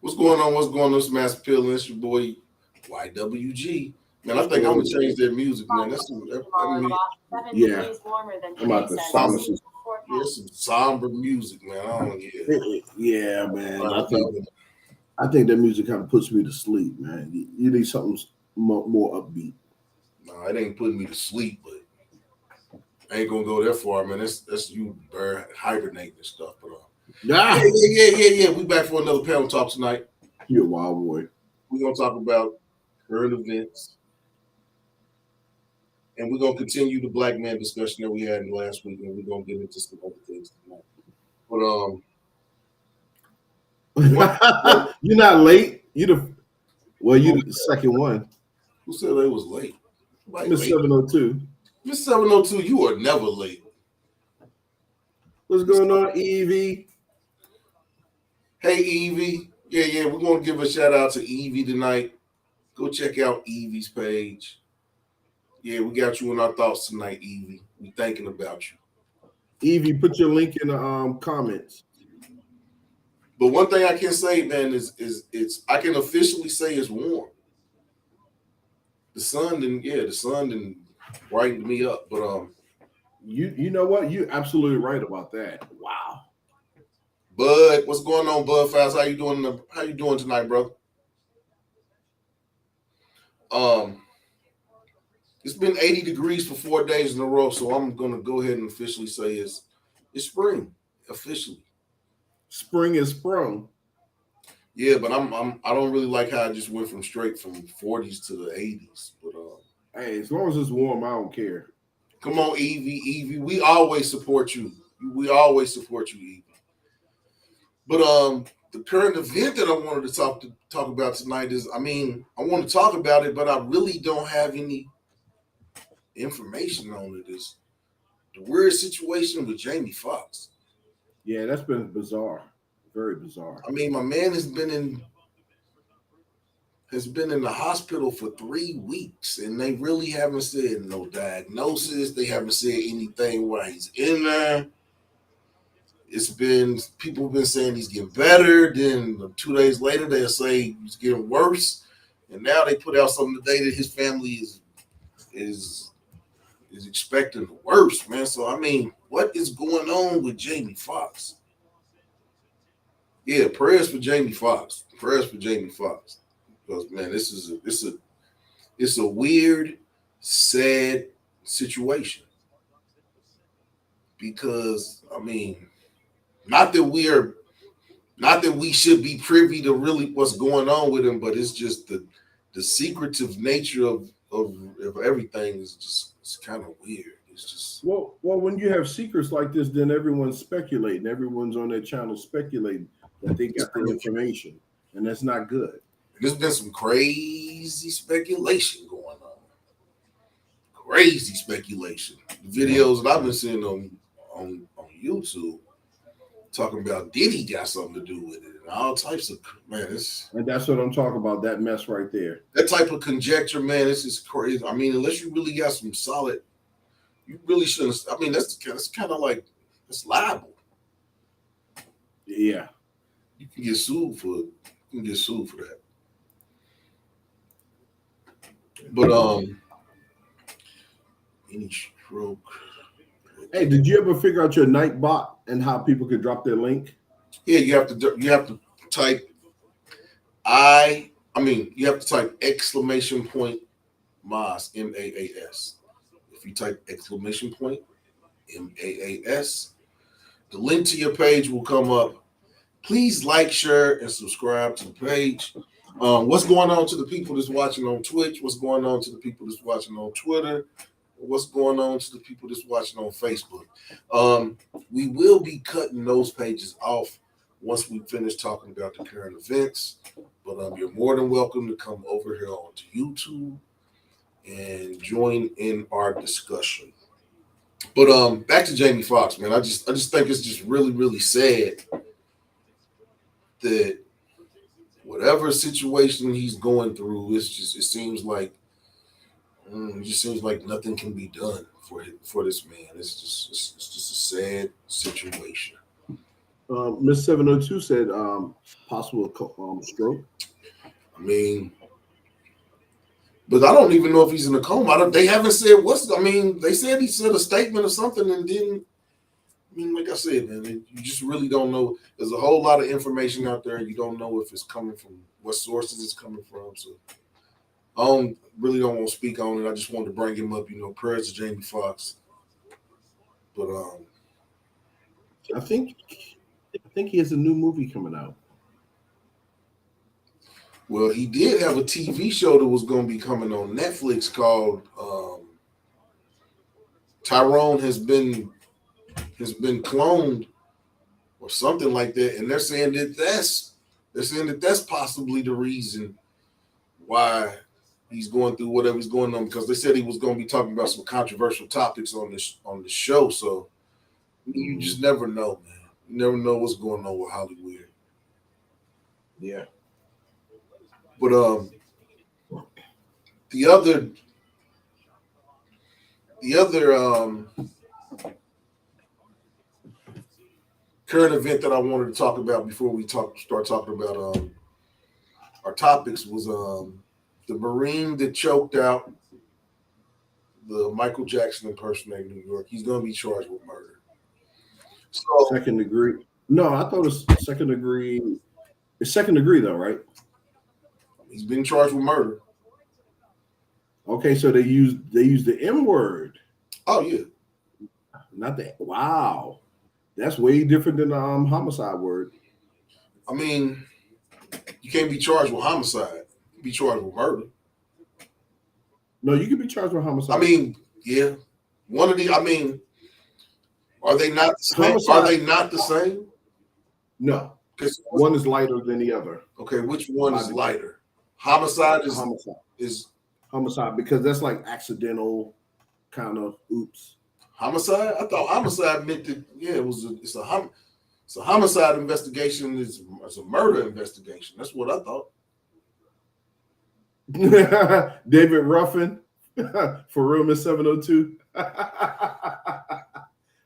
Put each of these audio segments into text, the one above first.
What's going on? What's going on? It's Mass Apeal, and it's your boy YWG. Man, I think I'm gonna change their music, man. Yeah, I'm about the summer. There's some somber music, man. I don't get it. Yeah, man. I think that music kind of puts me to sleep, man. You need something more upbeat. No, it ain't putting me to sleep, but I ain't gonna go that far, man. That's you hibernating and stuff. But Ah, yeah. We back for another panel talk tonight. you're a wild boy. We're gonna talk about current events, and we're gonna continue the black man discussion that we had last week, and we're gonna get into some other things tonight. But You're not late. You the second one. who said they was late? Nobody Miss late. 702. Miss 702, you are never late. What's going on, Evie? Hey Evie. Yeah, we're gonna give a shout out to Evie tonight. Go check out Evie's page. Yeah, we got you in our thoughts tonight, Evie. We thinking about you. Evie, put your link in the comments. But one thing I can say, man, is it's I can officially say it's warm. The sun didn't brighten me up. But You know what? You're absolutely right about that. Wow. Bud, what's going on, Bud Fast? How you doing? How you doing tonight, bro? Um, it's been 80 degrees for 4 days in a row, so I'm gonna go ahead and officially say it's spring officially. Spring is sprung. Yeah, but I don't really like how I just went from straight from 40s to the 80s. But Hey, as long as it's warm, I don't care. come on, Evie, we always support you. We always support you, Evie. But the current event that I wanted to talk about tonight is, I want to talk about it, but I really don't have any information on it. Is the weird situation with Jamie Foxx. Yeah, that's been bizarre. Very bizarre. My man has been in the hospital for 3 weeks, and they really haven't said no diagnosis. They haven't said anything while he's in there. It's been people have been saying he's getting better. Then 2 days later, they'll say he's getting worse, and now they put out something today that his family is expecting the worst, man. So what is going on with Jamie Foxx? Yeah, prayers for Jamie Foxx. Prayers for Jamie Foxx. Because man, it's a weird, sad situation. Because not that we should be privy to really what's going on with him, but it's just the secretive nature of everything is just it's kind of weird. It's just Well, when you have secrets like this, then everyone's speculating. Everyone's on their channel speculating that they got the information, and that's not good. there's been some crazy speculation going on. Crazy speculation. The videos that I've been seeing on YouTube talking about Diddy got something to do with it and all types of And that's what I'm talking about. That mess right there. that type of conjecture, man. This is crazy. Unless you really got some solid, you really shouldn't. That's kind of like it's libel. Yeah. You can get sued for it. You can get sued for that. But any stroke. Hey, did you ever figure out your night bot and how people could drop their link? Yeah, you have to type you have to type exclamation point Maas MAAS. If you type exclamation point MAAS, the link to your page will come up. Please like, share, and subscribe to the page. What's going on to the people that's watching on Twitch? What's going on to the people that's watching on Twitter? What's going on to the people that's watching on Facebook? We will be cutting those pages off once we finish talking about the current events. But you're more than welcome to come over here onto YouTube and join in our discussion. But back to Jamie Foxx, man. I just think it's just really, really sad that whatever situation he's going through, it seems like nothing can be done for this man. It's just a sad situation. Miss 702 said possible stroke. I mean, but I don't even know if he's in a coma. They haven't said what's. I mean, they said he said a statement or something and didn't. I mean, like I said, man, you just really don't know. There's a whole lot of information out there, and you don't know if it's coming from what sources it's coming from. So I don't want to speak on it. I just wanted to bring him up. Prayers to Jamie Foxx. But I think he has a new movie coming out. Well, he did have a TV show that was going to be coming on Netflix called Tyrone has been cloned or something like that, and they're saying that that's possibly the reason why he's going through whatever he's going on, because they said he was going to be talking about some controversial topics on the show. So you just never know, man. You never know what's going on with Hollywood. Yeah. But the other current event that I wanted to talk about before we start talking about our topics was the Marine that choked out the Michael Jackson impersonator in New York. He's going to be charged with murder. So second degree. No, I thought it's second degree. It's second degree though, right? He's been charged with murder. Okay, so they use the M word. Oh yeah. Not the wow. That's way different than the homicide word. I mean, you can't be charged with homicide. You can be charged with murder. No, you can be charged with homicide. I mean, yeah. One of the. I mean, are they not the same? Homicide. Are they not the same? No, because one is lighter than the other. Okay, which one is lighter? Homicide is homicide because that's like accidental kind of oops. Homicide? I thought homicide meant that it's a homicide investigation. It's a murder investigation. That's what I thought. David Ruffin for real, Miss 702.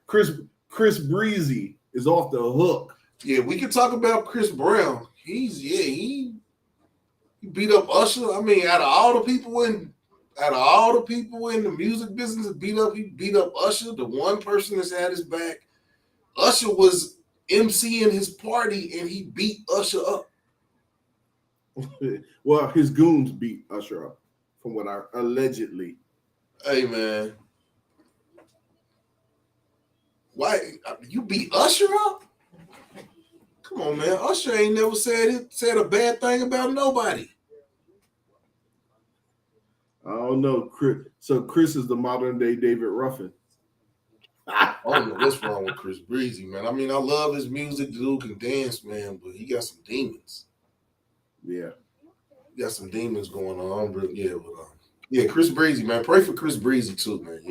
Chris Breezy is off the hook. Yeah, we can talk about Chris Brown. He beat up Usher. I mean, out of all the people in the music business that he beat up Usher, the one person that's had his back. Usher was emceeing his party and he beat Usher up. Well, his goons beat Usher up, from what I allegedly. Hey man, why you beat Usher up? Come on, man. Usher ain't never said a bad thing about nobody. I don't know, Chris. So Chris is the modern day David Ruffin. I don't know what's wrong with Chris Breezy, man. I mean, I love his music. The dude can dance, man, but he got some demons. Yeah, he got some demons going on. But Chris Breezy, man. Pray for Chris Breezy too, man.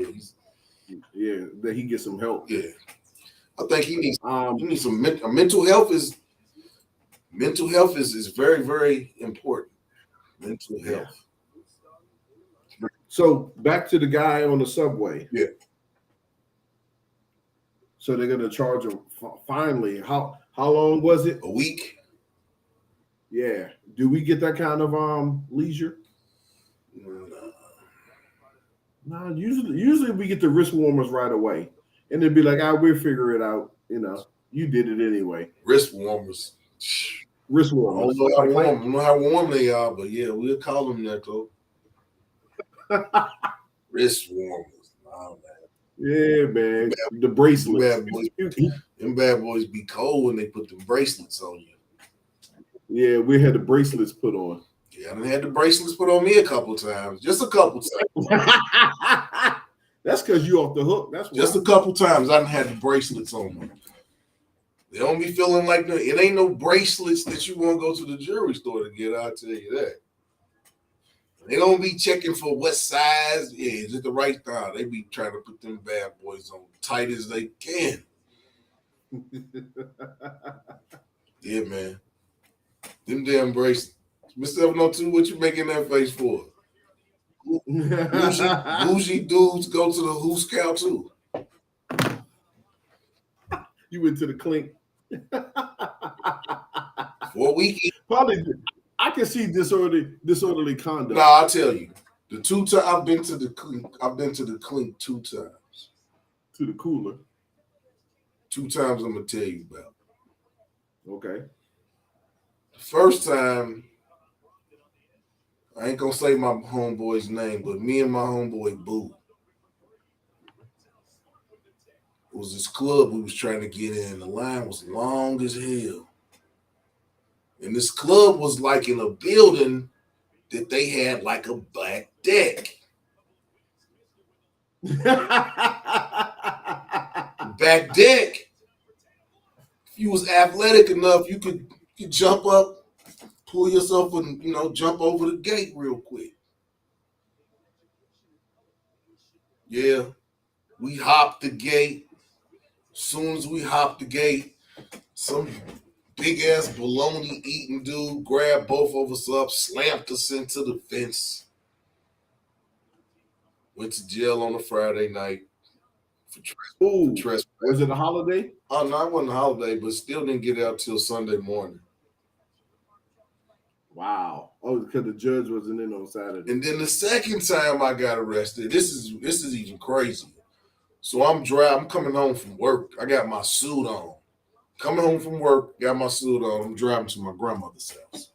Yeah, that he gets some help. Yeah, I think he needs some mental health. Mental health is very, very important. Mental health. So back to the guy on the subway. Yeah. So they're gonna charge him finally. How long was it? A week. Yeah. Do we get that kind of leisure? No. Usually we get the wrist warmers right away, and they'd be like, we'll figure it out. You did it anyway. Wrist warmers. Wrist warmers. I don't know how warm they are, but yeah, we'll call them that though. Wrist warmers. Oh, man. Yeah, man. The bracelets. Them bad boys be cold when they put the bracelets on you. Yeah, we had the bracelets put on. Yeah, I done had the bracelets put on me a couple times. Just a couple times. That's because you off the hook. That's just a couple times I done had the bracelets on me. They don't be feeling like it ain't no bracelets that you want to go to the jewelry store to get, I'll tell you that. They don't be checking for what size. Yeah, is it the right thing? They be trying to put them bad boys on tight as they can. Yeah, man. Them damn bracelets. Mr. 702, what you making that face for? Bougie dudes go to the Who Scout too. You went to the clink. For a weekend. Probably, I can see disorderly conduct. No, I'll tell you. The 2 times I've been to the clink 2 times. To the cooler. 2 times I'm gonna tell you about. Okay. The first time, I ain't gonna say my homeboy's name, but me and my homeboy Boo. It was this club we was trying to get in. The line was long as hell. And this club was like in a building that they had like a back deck. Back deck, if you was athletic enough, you could jump up, pull yourself and jump over the gate real quick. Yeah, we hopped the gate. As soon as we hopped the gate, some big ass bologna eating dude grabbed both of us up, slammed us into the fence. Went to jail on a Friday night for trespass. Was it a holiday? Oh no, it wasn't a holiday, but still didn't get out till Sunday morning. Wow. Oh, because the judge wasn't in on Saturday. And then the second time I got arrested, this is even crazy. So I'm coming home from work. I got my suit on. Coming home from work, got my suit on. I'm driving to my grandmother's house.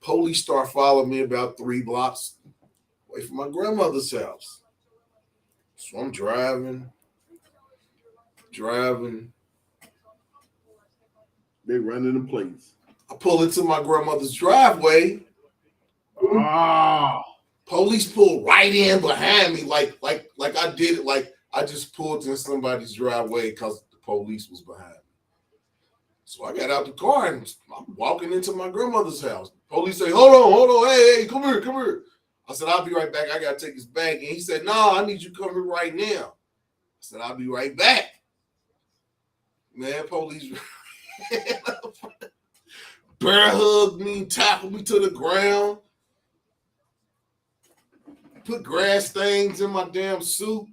Police start following me about 3 blocks away from my grandmother's house. So I'm driving. They running the place. I pull into my grandmother's driveway. Police pull right in behind me, like I did it, like I just pulled in somebody's driveway because the police was behind me. So I got out the car and I'm walking into my grandmother's house. Police say, hold on, hey, come here. I said, I'll be right back. I gotta take this bag. And he said, no, I need you to come here right now. I said, I'll be right back. Man, police bear hugged me, tackled me to the ground, put grass stains in my damn suit,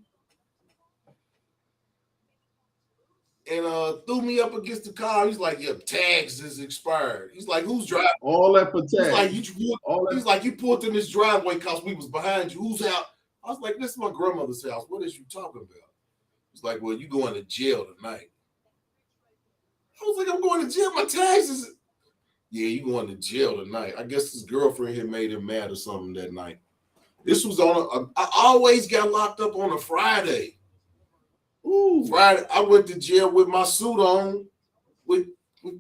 and threw me up against the car. He's like, your tags is expired. He's like, who's driving? All that for tags. He's like, you pulled in this driveway because we was behind you. Who's out? I was like, this is my grandmother's house. What is you talking about? He's like, well, you going to jail tonight. I was like, I'm going to jail. My tags is... Yeah, you going to jail tonight. I guess his girlfriend had made him mad or something that night. This was I always got locked up on a Friday. Ooh. Friday, I went to jail with my suit on, with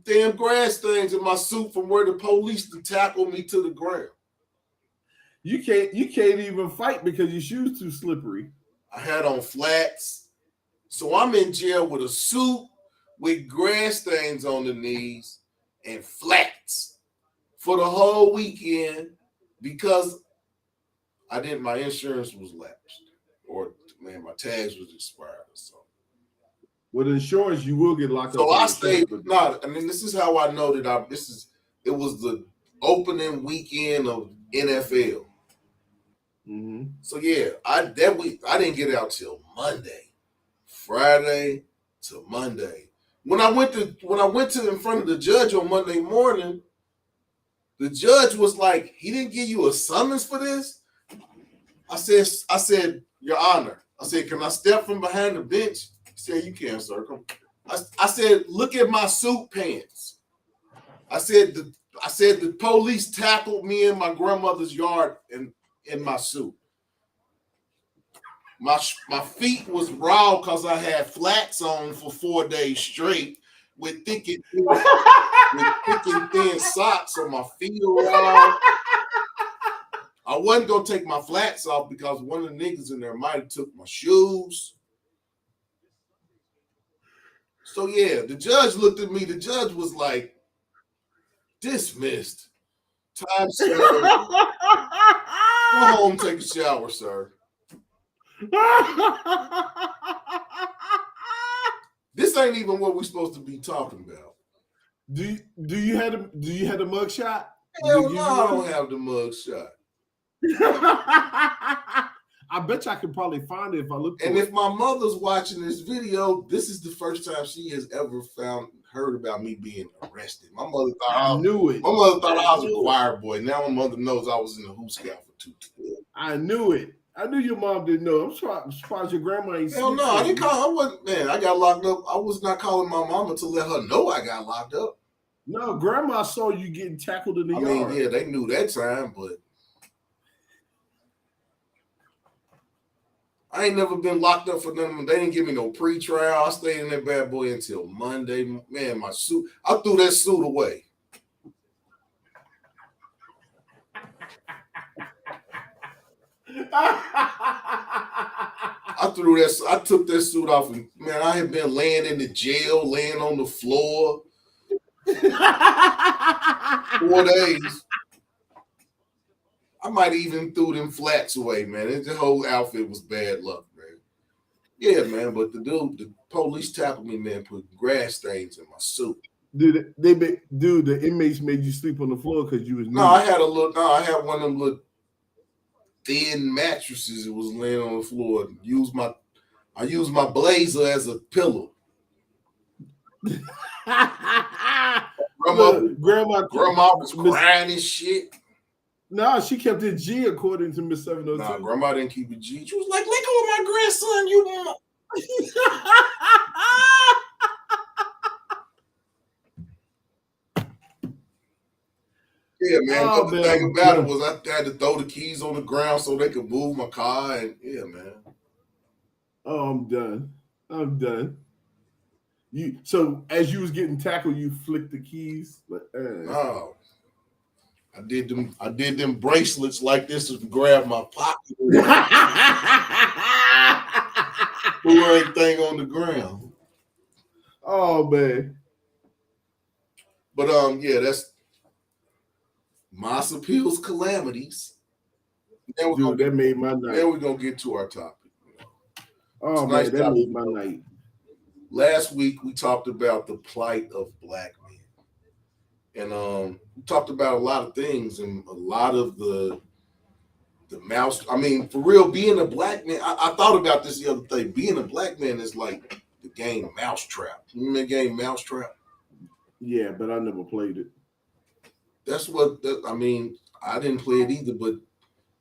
damn grass stains in my suit from where the police tackled me to the ground. You can't even fight because your shoes too slippery. I had on flats. So I'm in jail with a suit with grass stains on the knees and flats for the whole weekend because my insurance was lapsed, or my tags was expired or something. With insurance, you will get locked up. So I stayed. This is how I know that it was the opening weekend of NFL. Mm-hmm. So yeah, that week I didn't get out till Monday, Friday to Monday. When I went to in front of the judge on Monday morning, the judge was like, he didn't give you a summons for this? I said, Your Honor. I said, can I step from behind the bench? He said, you can, sir. Come. I said, look at my suit pants. I said the police tackled me in my grandmother's yard in my suit. My feet was raw because I had flats on for 4 days straight with thick and thin socks, so my feet are raw. I wasn't gonna take my flats off because one of the niggas in there might have took my shoes. So yeah, the judge looked at me. The judge was like, dismissed. Time served. Go home, take a shower, sir. This ain't even what we're supposed to be talking about. Do you have the mug shot? Hell no, I don't have the mug shot. I bet you I could probably find it if I look. And if my mother's watching this video, this is the first time she has ever found heard about me being arrested. My mother thought I knew it. My mother thought I was a choir boy. Now my mother knows I was in the Hoop Scout for 2 years. I knew it. I knew your mom didn't know. I'm surprised your grandma ain't. Hell no, I didn't call. I wasn't. Man, I got locked up. I was not calling my mama to let her know I got locked up. No, grandma saw you getting tackled in the yard. I mean, yeah, they knew that time, but I ain't never been locked up for nothing. They didn't give me no pre-trial. I stayed in that bad boy until Monday. Man, my suit. I threw that suit away. I took that suit off, and man, I had been laying in the jail, laying on the floor 4 days. I might even threw them flats away, man. The whole outfit was bad luck, man. Yeah, man, but the police tackled me, man, put grass stains in my suit. Dude, the inmates made you sleep on the floor because you was nude. I had one of them little thin mattresses that was laying on the floor. I used my blazer as a pillow. Grandma was crying and shit. No, she kept it G according to Miss 702. Nah, grandma didn't keep it G. She was like, let go of my grandson, you want. Yeah, man. Oh, The thing about it was I had to throw the keys on the ground so they could move my car, and yeah, man. Oh, I'm done. So as you was getting tackled, you flicked the keys. No. I did them bracelets like this to grab my pocket. Threw everything on the ground. Oh man. But yeah, that's Maas Apeal's calamities. Dude, that made my night. Then we're gonna get to our topic. Oh man, nice that made my night. Last week we talked about the plight of black men. And we talked about a lot of things, and a lot of the mouse. I mean, for real, being a black man, I thought about this the other day. Being a black man is like the game Mousetrap. You remember the game Mousetrap? Yeah, but I never played it. That's what I mean. I didn't play it either, but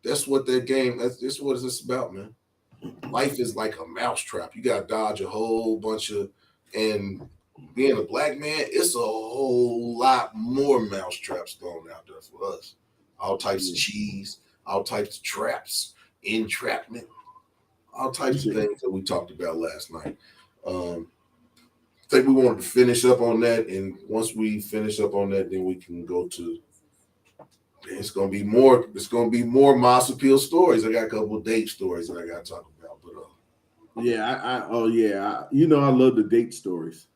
that's what that game. That's what it's about, man. Life is like a mousetrap. You got to dodge a whole bunch of, and being a black man, it's a whole lot more mousetraps going out there for us. All types of cheese, all types of traps, entrapment, all types of things that we talked about last night. I think we wanted to finish up on that, and once we finish up on that, then we can go to. It's gonna be more. It's gonna be more Maas Apeal stories. I got a couple of date stories that I got to talk about, but yeah, I love the date stories.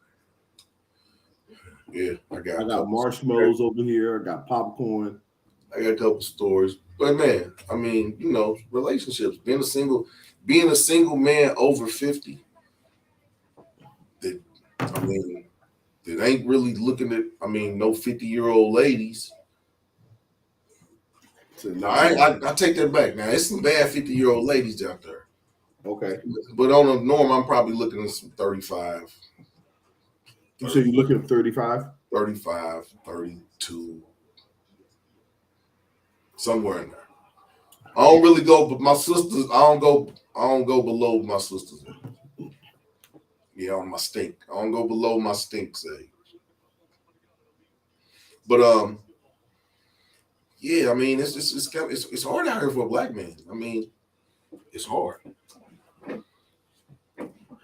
Yeah, I got marshmallows over here. I got popcorn. I got a couple stories, but man, I mean, relationships. Being a single man over 50. That ain't really looking at. I mean, no 50-year-old ladies. I take that back. Now, it's some bad 50-year-old ladies out there. Okay. But on a norm, I'm probably looking at some 35. You said you're looking at 35? 35, 32. Somewhere in there. I don't really go, but my sisters, I don't go below my sisters. Yeah, on my stink. I don't go below my stink age. But yeah, I mean, it's hard out here for a black man. I mean, it's hard.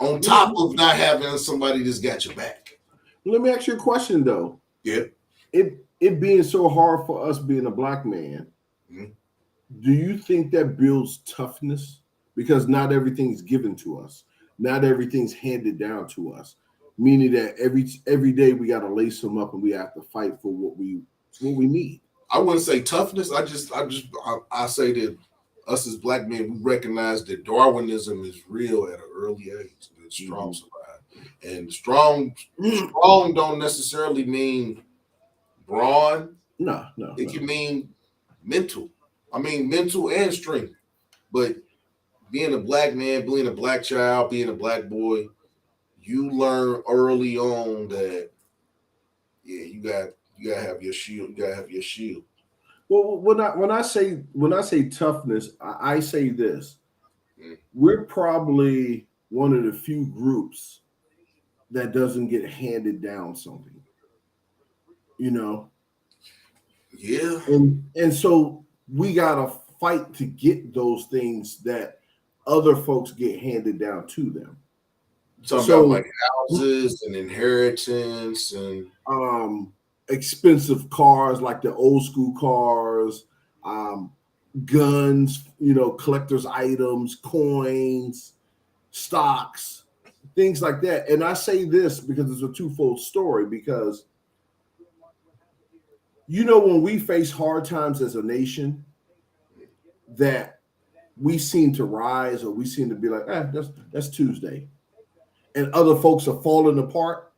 On top of not having somebody that's got your back. Let me ask you a question, though. Yeah. It being so hard for us being a black man, do you think that builds toughness? Because not everything's given to us. Not everything's handed down to us. Meaning that every day we got to lace them up and we have to fight for what we need. I wouldn't say toughness. I say that us as black men, we recognize that Darwinism is real at an early age. That strong survive, and strong don't necessarily mean brawn. No. It can mean mental. I mean mental and strength. But being a black man, being a black child, being a black boy, you learn early on that yeah, you gotta have your shield. You gotta have your shield. Well, when I say toughness, I say this: Mm. we're probably one of the few groups that doesn't get handed down something, you know, Yeah. and so we gotta fight to get those things that other folks get handed down to them. You talking about like So, houses and inheritance and um, expensive cars like the old school cars, um, guns, collector's items, coins, stocks, things like that. And I say this because it's a twofold story. Because when we face hard times as a nation, that we seem to rise, or we seem to be like, that's Tuesday, and other folks are falling apart.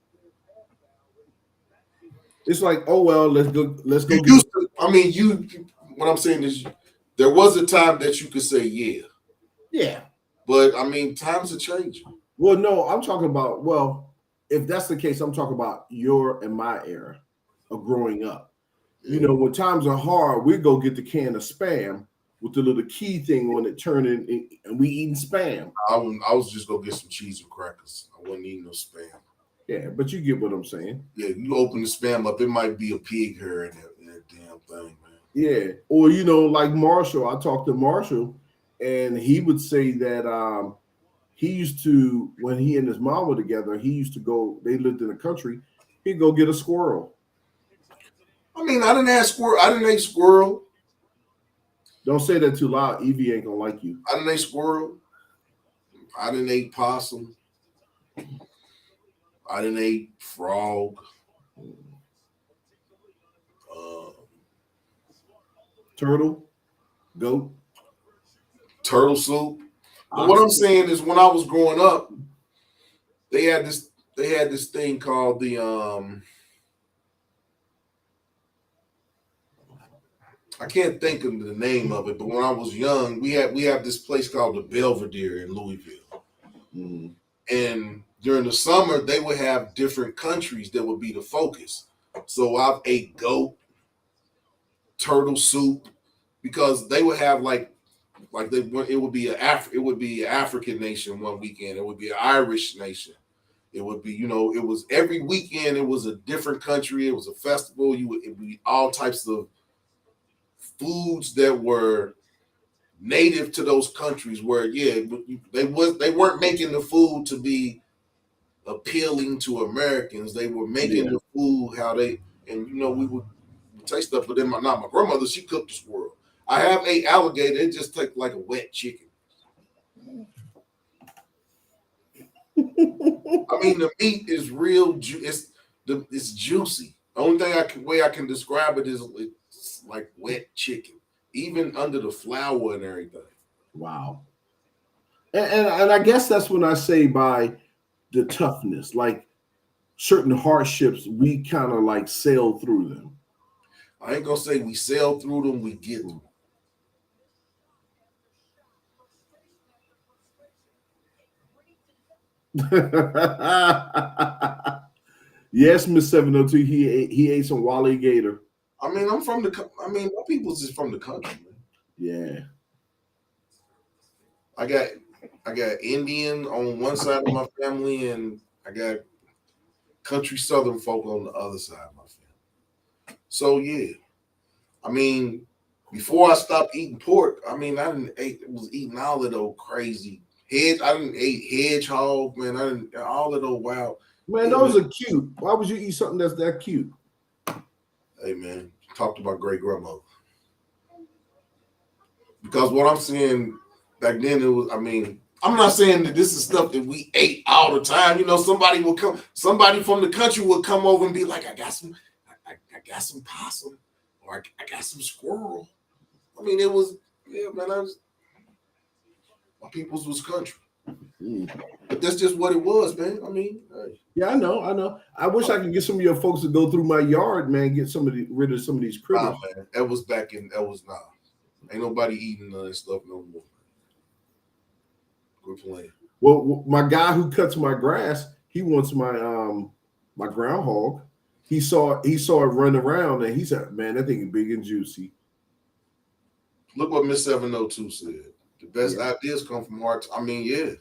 It's like, oh well, let's go you get used to. I mean, you. What I'm saying is, there was a time that you could say yeah, yeah. but I mean, times are changing. Well, no, I'm talking about, well, if that's the case, I'm talking about your and my era of growing up. Yeah. When times are hard, we go get the can of spam with the little key thing on it, turning, and we eating spam. I was just gonna get some cheese and crackers. I wasn't eating no spam. Yeah, but you get what I'm saying. Yeah, you open the spam up, it might be a pig hair in that damn thing, man. Yeah, or like Marshall. I talked to Marshall, and he would say that he used to, when he and his mom were together, he used to go. They lived in the country. He'd go get a squirrel. I mean, I didn't have squirrel. I didn't eat squirrel. Don't say that too loud. Evie ain't gonna like you. I didn't eat squirrel. I didn't eat possum. I didn't eat frog. Uh, Turtle, goat, Turtle soup. But what ox. I'm saying is, when I was growing up, they had this thing called the I can't think of the name of it, but when I was young, we have this place called the Belvedere in Louisville. Mm. And during the summer, they would have different countries that would be the focus. So I've ate goat, turtle soup, because they would have it would be an African nation one weekend. It would be an Irish nation. It would be, it was every weekend. It was a different country. It was a festival. It would be all types of foods that were native to those countries. Where they weren't making the food to be appealing to Americans. They were making Yeah. the food how they, and we would taste stuff. But then my grandmother, she cooked the squirrel. I have ate alligator. It just tastes like a wet chicken. I mean, the meat is real. It's juicy. The only way I can describe it is it's like wet chicken, even under the flour and everything. Wow. And I guess that's when I say by the toughness, like certain hardships, we kind of like sail through them. I ain't gonna say we sail through them. We get through. Yes, Miss 702. He ate some Wally Gator. I mean, my people's just from the country, man. Yeah. I got Indian on one side of my family, and I got country Southern folk on the other side of my family. So yeah, I mean, before I stopped eating pork, I mean, was eating all of those crazy hedge. I didn't eat hedgehog, man. I didn't all of those wild. Man, Hey, those man. are cute. Why would you eat something that's that cute? Hey man, talked about great grandmother. Because what I'm saying back then, it was, I mean, I'm not saying that this is stuff that we ate all the time. Somebody from the country would come over and be like, I got some possum, or I got some squirrel. I mean, it was, yeah, man, my people's was country. But that's just what it was, man. I mean, hey. Yeah, I know. I wish I could get some of your folks to go through my yard, man, get rid of some of these critters. Nah, man, ain't nobody eating none of that stuff no more. Quit playing. Well, my guy who cuts my grass, he wants my groundhog. he saw it run around, and he said, "Man, that thing is big and juicy." Look what Miss 702 said. The best Yeah. ideas come from heart. I mean, yeah.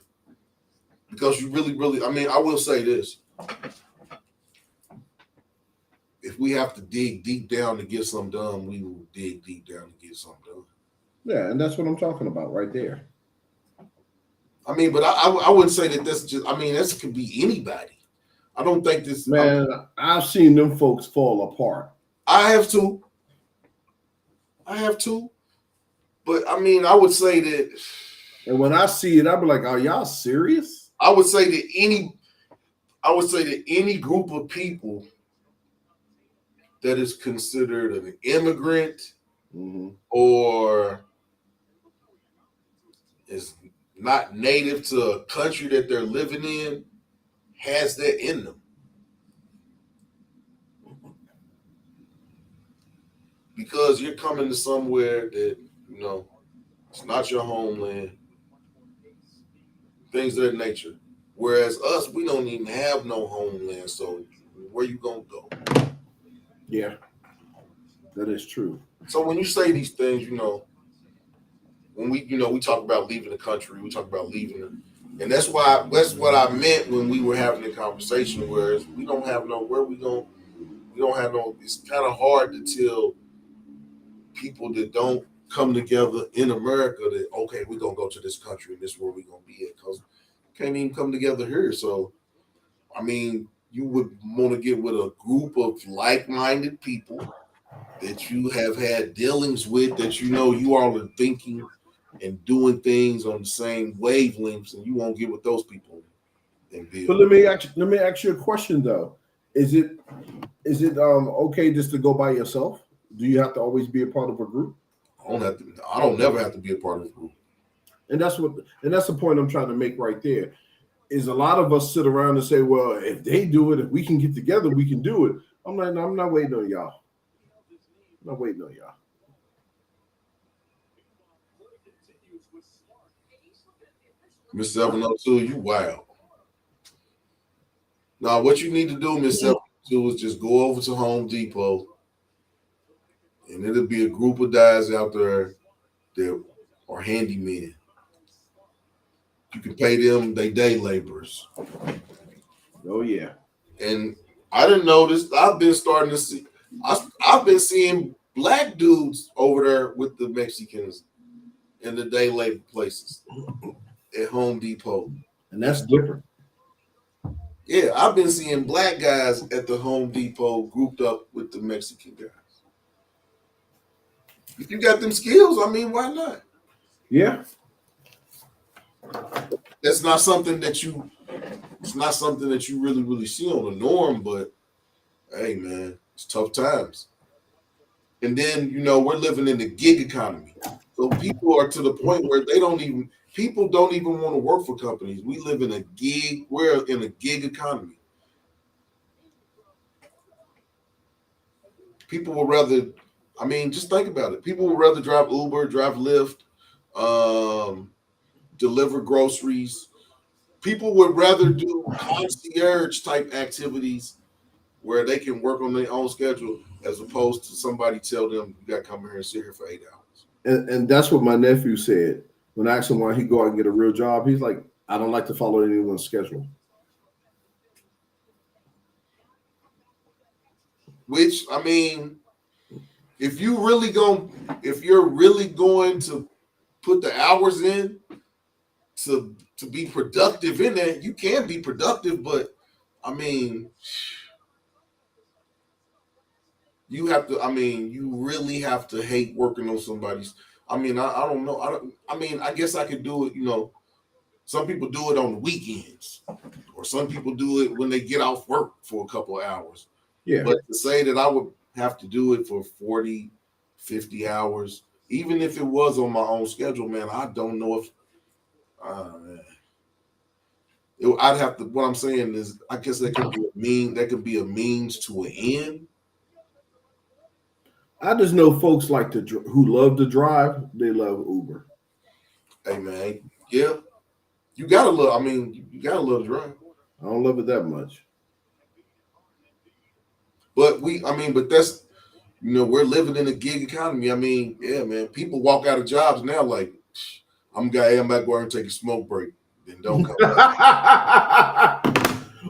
Because you really, really, I mean, I will say this. If we have to dig deep down to get something done, we will dig deep down to get something done. Yeah, and that's what I'm talking about right there. I mean, but I wouldn't say that that's just, I mean, this could be anybody. I don't think this, Man, I've seen them folks fall apart. I have to. I have to. But I mean, I would say that. And when I see it, I'll be like, "Are y'all serious?" I would say that any group of people that is considered an immigrant or is not native to a country that they're living in has that in them. Because you're coming to somewhere that, you know, it's not your homeland, things of that nature. Whereas us, we don't even have no homeland. So where you gonna go? Yeah, that is true. So when you say these things, you know, when we talk about leaving the country, we talk about leaving it. And that's what I meant when we were having the conversation, whereas we don't have no where we don't have no, it's kind of hard to tell people that don't come together in America that, okay, we're gonna go to this country and this is where we're gonna be at, because can't even come together here. So I mean, you would want to get with a group of like-minded people that you have had dealings with, that you know you all are thinking and doing things on the same wavelengths, and you won't get with those people and But build. let me ask you a question though. Is it okay just to go by yourself? Do you have to always be a part of a group? I don't never have to be a part of the group. And that's the point I'm trying to make right there. Is a lot of us sit around and say, "Well, if they do it, if we can get together, we can do it." I'm like, no, I'm not waiting on y'all. I'm not waiting on y'all. Miss 702, you wild. Now, what you need to do, Miss 702, is just go over to Home Depot, and it'll be a group of guys out there that are handymen. You can pay them they day laborers. Oh yeah. And I didn't notice. I've been starting to see. I've been seeing black dudes over there with the Mexicans in the day labor places at Home Depot. And that's different. Yeah, I've been seeing black guys at the Home Depot grouped up with the Mexican guys. If you got them skills, I mean, why not? Yeah. That's not something that you. It's not something that you really, really see on the norm. But hey, man, it's tough times. And then we're living in the gig economy, so people are to the point where people don't even want to work for companies. We live in a gig. We're in a gig economy. People would rather. I mean, just think about it. People would rather drive Uber, drive Lyft, um, deliver groceries. People would rather do concierge type activities where they can work on their own schedule as opposed to somebody tell them you got to come here and sit here for 8 hours. And that's what my nephew said when I asked him why he go out and get a real job. He's like, "I don't like to follow anyone's schedule." Which, I mean, if you're really going to put the hours in to be productive in that, you can be productive, but I mean, you really have to hate working on somebody's. I mean, I don't know. I mean, I guess I could do it, some people do it on the weekends, or some people do it when they get off work for a couple of hours. Yeah. But to say that I would have to do it for 40, 50 hours, even if it was on my own schedule, man, I don't know if I'd have to. What I'm saying is, I guess that could be a means to an end. I just know folks who love to drive. They love Uber. Hey, man, yeah, you gotta love. I mean, you gotta love to drive. I don't love it that much. But that's, we're living in a gig economy. I mean, yeah, man, people walk out of jobs now like, I'm back going to take a smoke break. Then don't come back.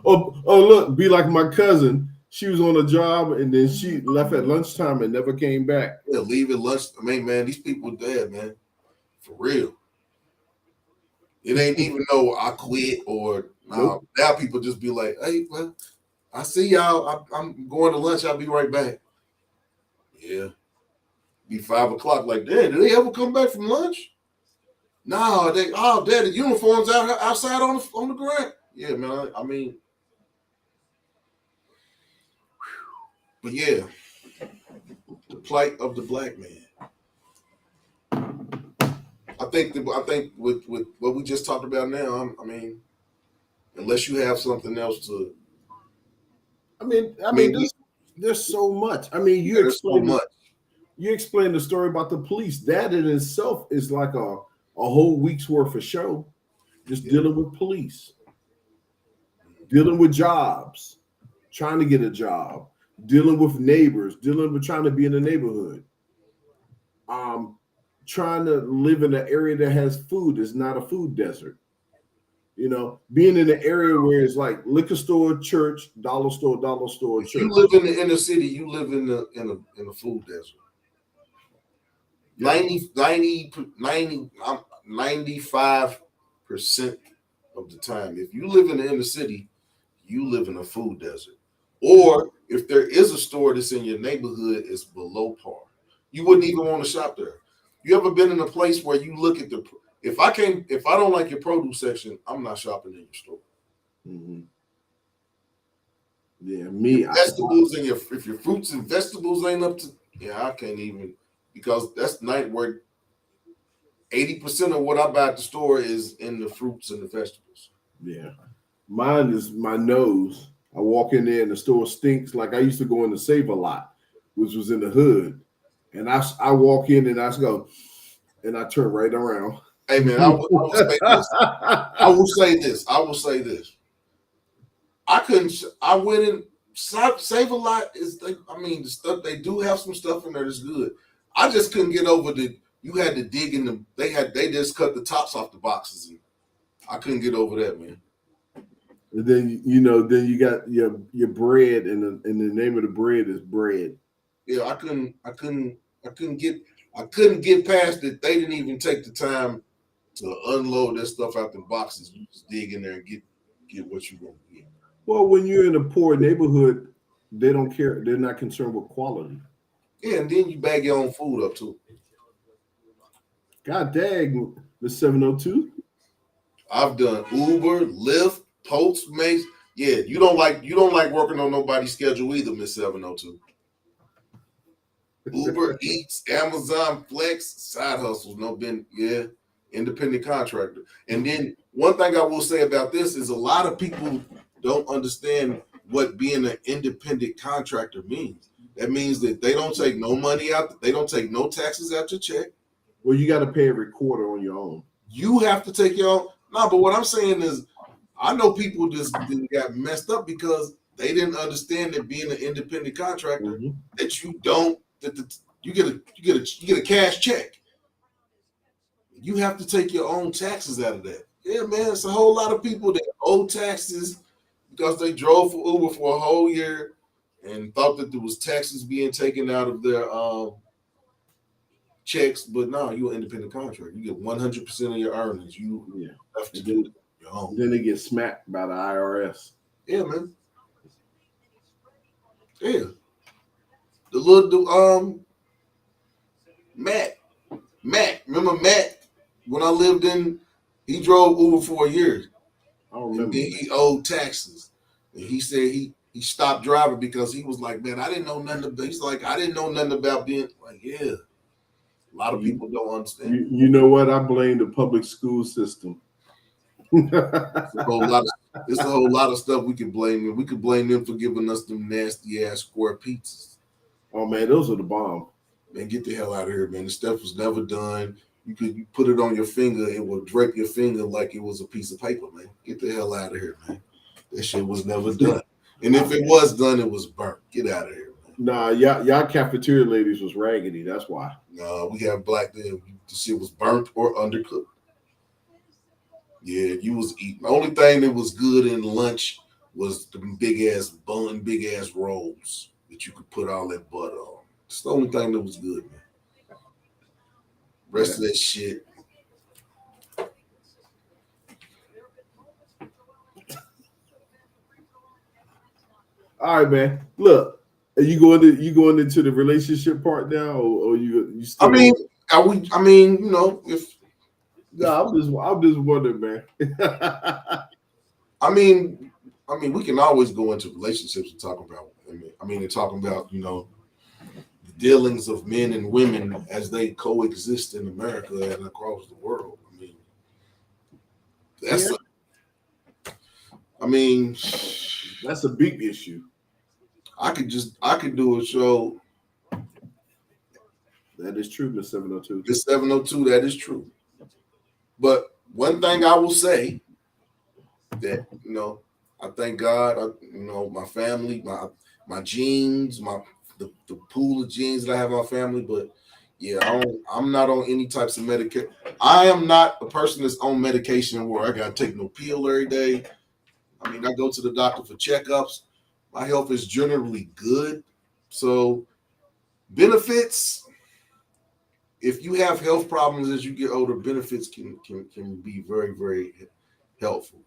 oh, look, be like my cousin. She was on a job and then she left at lunchtime and never came back. Yeah, leave at lunch. I mean, man, these people are dead, man. For real. It ain't even no I quit or Nope. Now people just be like, hey, well, I see y'all. I'm going to lunch. I'll be right back. Yeah. Be 5 o'clock. Like, Dad, did they ever come back from lunch? No, Dad, the uniforms outside on the ground. Yeah, man. I mean, but yeah, the plight of the black man. I think with what we just talked about now, I mean, unless you have something else to. I mean, there's so much. I mean, you explained the story about the police. That in itself is like a whole week's worth of show, just dealing with police, dealing with jobs, trying to get a job, dealing with neighbors, dealing with trying to be in the neighborhood, trying to live in an area that has food. It's not a food desert. Being in an area where it's like liquor store, church, dollar store, church. You live in the inner city, you live in a food desert. 95% of the time, if you live in the inner city, you live in a food desert. Or if there is a store that's in your neighborhood, it's below par. You wouldn't even want to shop there. You ever been in a place where you look at if I don't like your produce section, I'm not shopping in your store. Mm-hmm. Yeah, me. Vegetables and if your fruits and vegetables ain't up to, I can't even, because that's the night where 80% of what I buy at the store is in the fruits and the vegetables. Yeah, mine is my nose. I walk in there and the store stinks. Like I used to go in the Save-A-Lot, which was in the hood, and I walk in and I go, and I turn right around. Hey man, I will say this. I will say this. I went in Save-A-Lot the stuff, they do have some stuff in there that's good. I just couldn't get over you had to dig in them. They just cut the tops off the boxes, and I couldn't get over that, man. And then then you got your bread, and the name of the bread is bread. Yeah, I couldn't get past it. They didn't even take the time to unload that stuff out the boxes. You just dig in there and get what you want to get. Well, when you're in a poor neighborhood, they don't care. They're not concerned with quality. Yeah, and then you bag your own food up too. God dang, the 702. I've done Uber, Lyft, Postmates. Yeah, you don't like working on nobody's schedule either, Miss 702. Uber Eats, Amazon Flex, side hustles, independent contractor. And then one thing I will say about this is a lot of people don't understand what being an independent contractor means. That means that they don't take no money out, they don't take no taxes out your check. Well, you got to pay every quarter on your own. You have to take your own. No, but what I'm saying is, I know people just got messed up because they didn't understand that being an independent contractor, that you don't, you get a cash check. You have to take your own taxes out of that. Yeah, man, it's a whole lot of people that owe taxes because they drove for Uber for a whole year and thought that there was taxes being taken out of their checks, but no, you're an independent contractor. You get 100% of your earnings. You have to do your own. Then they get smacked by the IRS. Yeah, man. Yeah. The little Matt. Remember Matt? When I lived he drove Uber for a year. I don't remember. And then he owed taxes. And he said he stopped driving because he was like, man, I didn't know nothing about. He's like, I didn't know nothing about being like, yeah. A lot of people don't understand. You know what? I blame the public school system. It's a whole lot of stuff we can blame them. We could blame them for giving us them nasty ass square pizzas. Oh man, those are the bomb. Man, get the hell out of here, man. The stuff was never done. You put it on your finger, it will drape your finger like it was a piece of paper, man. Get the hell out of here, man. That shit was never done. And if it was done, it was burnt. Get out of here. Nah, y'all cafeteria ladies was raggedy. That's why. No, we have black then. The shit was burnt or undercooked. Yeah, you was eating. The only thing that was good in lunch was the big ass bun, big ass rolls that you could put all that butter on. It's the only thing that was good, man. Rest Yeah. of that shit. All right, man. Look, are you going into the relationship part now, or you I still mean, on? I mean, you know, if No, I'm just wondering, man. I mean, we can always go into relationships and talk about. And talking about the dealings of men and women as they coexist in America and across the world. I mean, Yeah, that's. I mean, that's a big issue. I could do a show. That is true, Miss 702. This 702. That is true. But one thing I will say that I thank God. My family, my genes, the pool of genes that I have in my family. But yeah, I'm not on any types of medication. I am not a person that's on medication where I gotta take no pill every day. I mean, I go to the doctor for checkups. My health is generally good. So benefits, if you have health problems as you get older, benefits can be very, very helpful.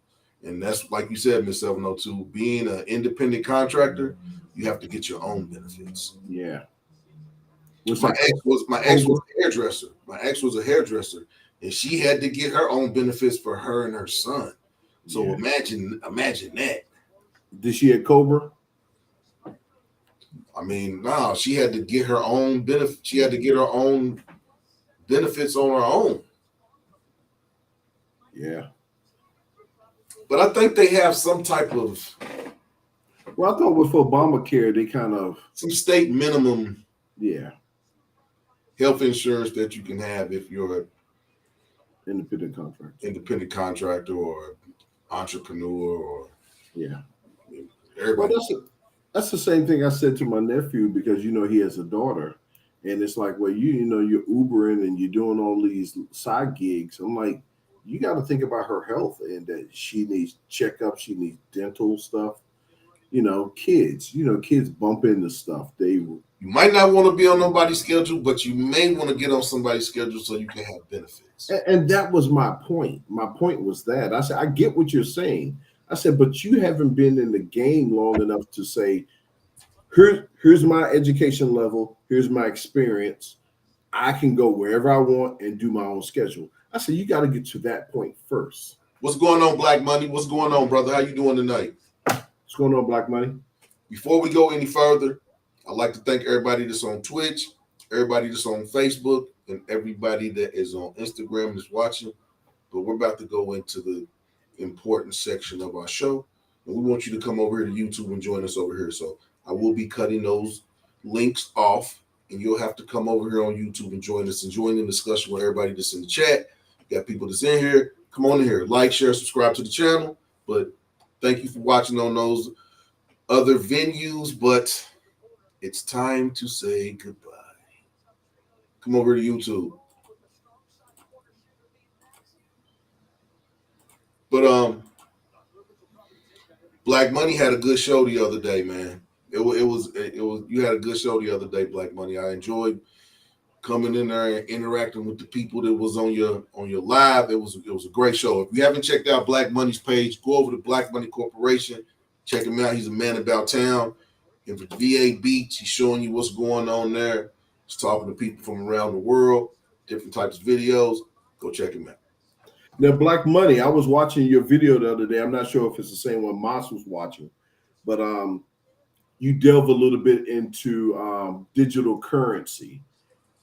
And that's like you said, Miss 702, being an independent contractor, you have to get your own benefits. Yeah. What's My that? ex was a hairdresser. My ex was a hairdresser, and she had to get her own benefits for her and her son. So Yeah. imagine that. Did she at Cobra? I mean, no, she had to get her own benefit. She had to get her own benefits on her own. Yeah. But I think they have some type of Well, I thought with Obamacare, they kind of, some state minimum yeah, health insurance that you can have if you're an independent contractor. independent contractor or entrepreneur or Yeah. Well, everybody. that's the same thing I said to my nephew because he has a daughter, and it's like, well, you're Ubering and you're doing all these side gigs. I'm like, you got to think about her health and that she needs checkups, she needs dental stuff. Kids bump into stuff. You might not want to be on nobody's schedule, but you may want to get on somebody's schedule so you can have benefits. And that was my point. My point was that I said, I get what you're saying. I said, but you haven't been in the game long enough to say, here's my education level, here's my experience. I can go wherever I want and do my own schedule. I said, you got to get to that point first. What's going on, Black Money? What's going on, brother? How you doing tonight? What's going on, Black Money? Before we go any further, I'd like to thank everybody that's on Twitch, everybody that's on Facebook, and everybody that is on Instagram that's watching. But we're about to go into the important section of our show. And we want you to come over here to YouTube and join us over here. So I will be cutting those links off, and you'll have to come over here on YouTube and join us and join the discussion with everybody that's in the chat. You got people that's in here. Come on in here. Like, share, subscribe to the channel. But thank you for watching on those other venues. But it's time to say goodbye. Come over to YouTube. But Black Money had a good show the other day, man. It was you had a good show the other day, Black Money. I enjoyed coming in there and interacting with the people that was on your live. It was a great show. If you haven't checked out Black Money's page, go over to Black Money Corporation. Check him out. He's a man about town. And for VA Beach, he's showing you what's going on there. He's talking to people from around the world, different types of videos. Go check him out. Now, Black Money, I was watching your video the other day. I'm not sure if it's the same one Maas was watching, but you delve a little bit into digital currency.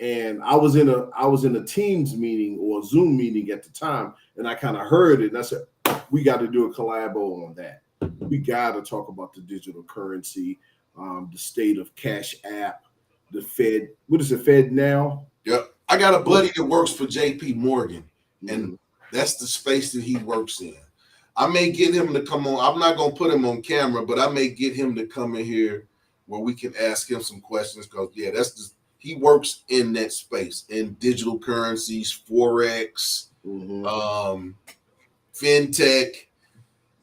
And I was in a Teams meeting or a Zoom meeting at the time, and I kind of heard it, and I said, we got to do a collabo on that. We got to talk about the digital currency, the state of Cash App, the Fed. What is it, Fed now? Yep. I got a buddy that works for JP Morgan, and Mhm. that's the space that he works in. I may get him to come on. I'm not going to put him on camera, but I may get him to come in here where we can ask him some questions because he works in that space in digital currencies, forex, fintech,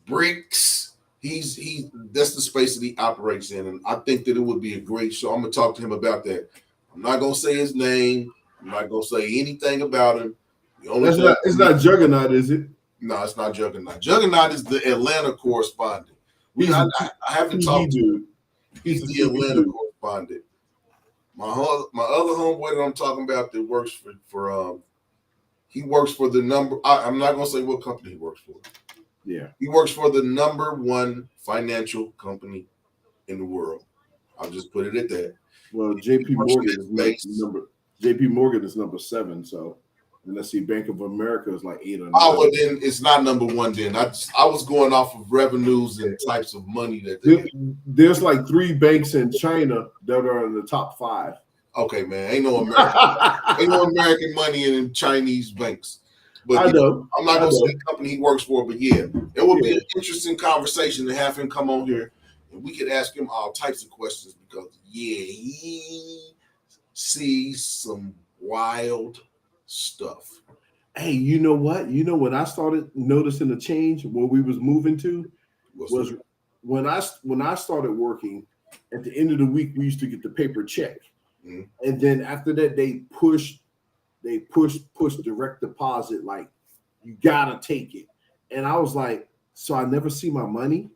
bricks. He that's the space that he operates in, and I think that it would be a great show. I'm gonna talk to him about that. I'm not gonna say his name. I'm not gonna say anything about him. It's not Juggernaut, is it? No, it's not Juggernaut. Juggernaut is the Atlanta correspondent. I haven't talked to him. He's the Atlanta correspondent. My other homeboy that I'm talking about that works for he works for the number. I'm not gonna say what company he works for. Yeah, he works for the number one financial company in the world. I'll just put it at that. Well, JP Morgan is number 7. So, and let's see, Bank of America is like 8 or 9. Oh, well, then it's not number one. Then I was going off of revenues and types of money that there's like 3 banks in China that are in the top 5. Okay, man, ain't no American money in Chinese banks. But I know. I'm not going to say the company he works for, but it would be an interesting conversation to have him come on here, and we could ask him all types of questions because he sees some wild stuff. Hey, you know what? You know when I started noticing a change where we was moving to was when I started working. At the end of the week, we used to get the paper check, and then after that, they push direct deposit. Like you gotta take it, and I was like, so I never see my money.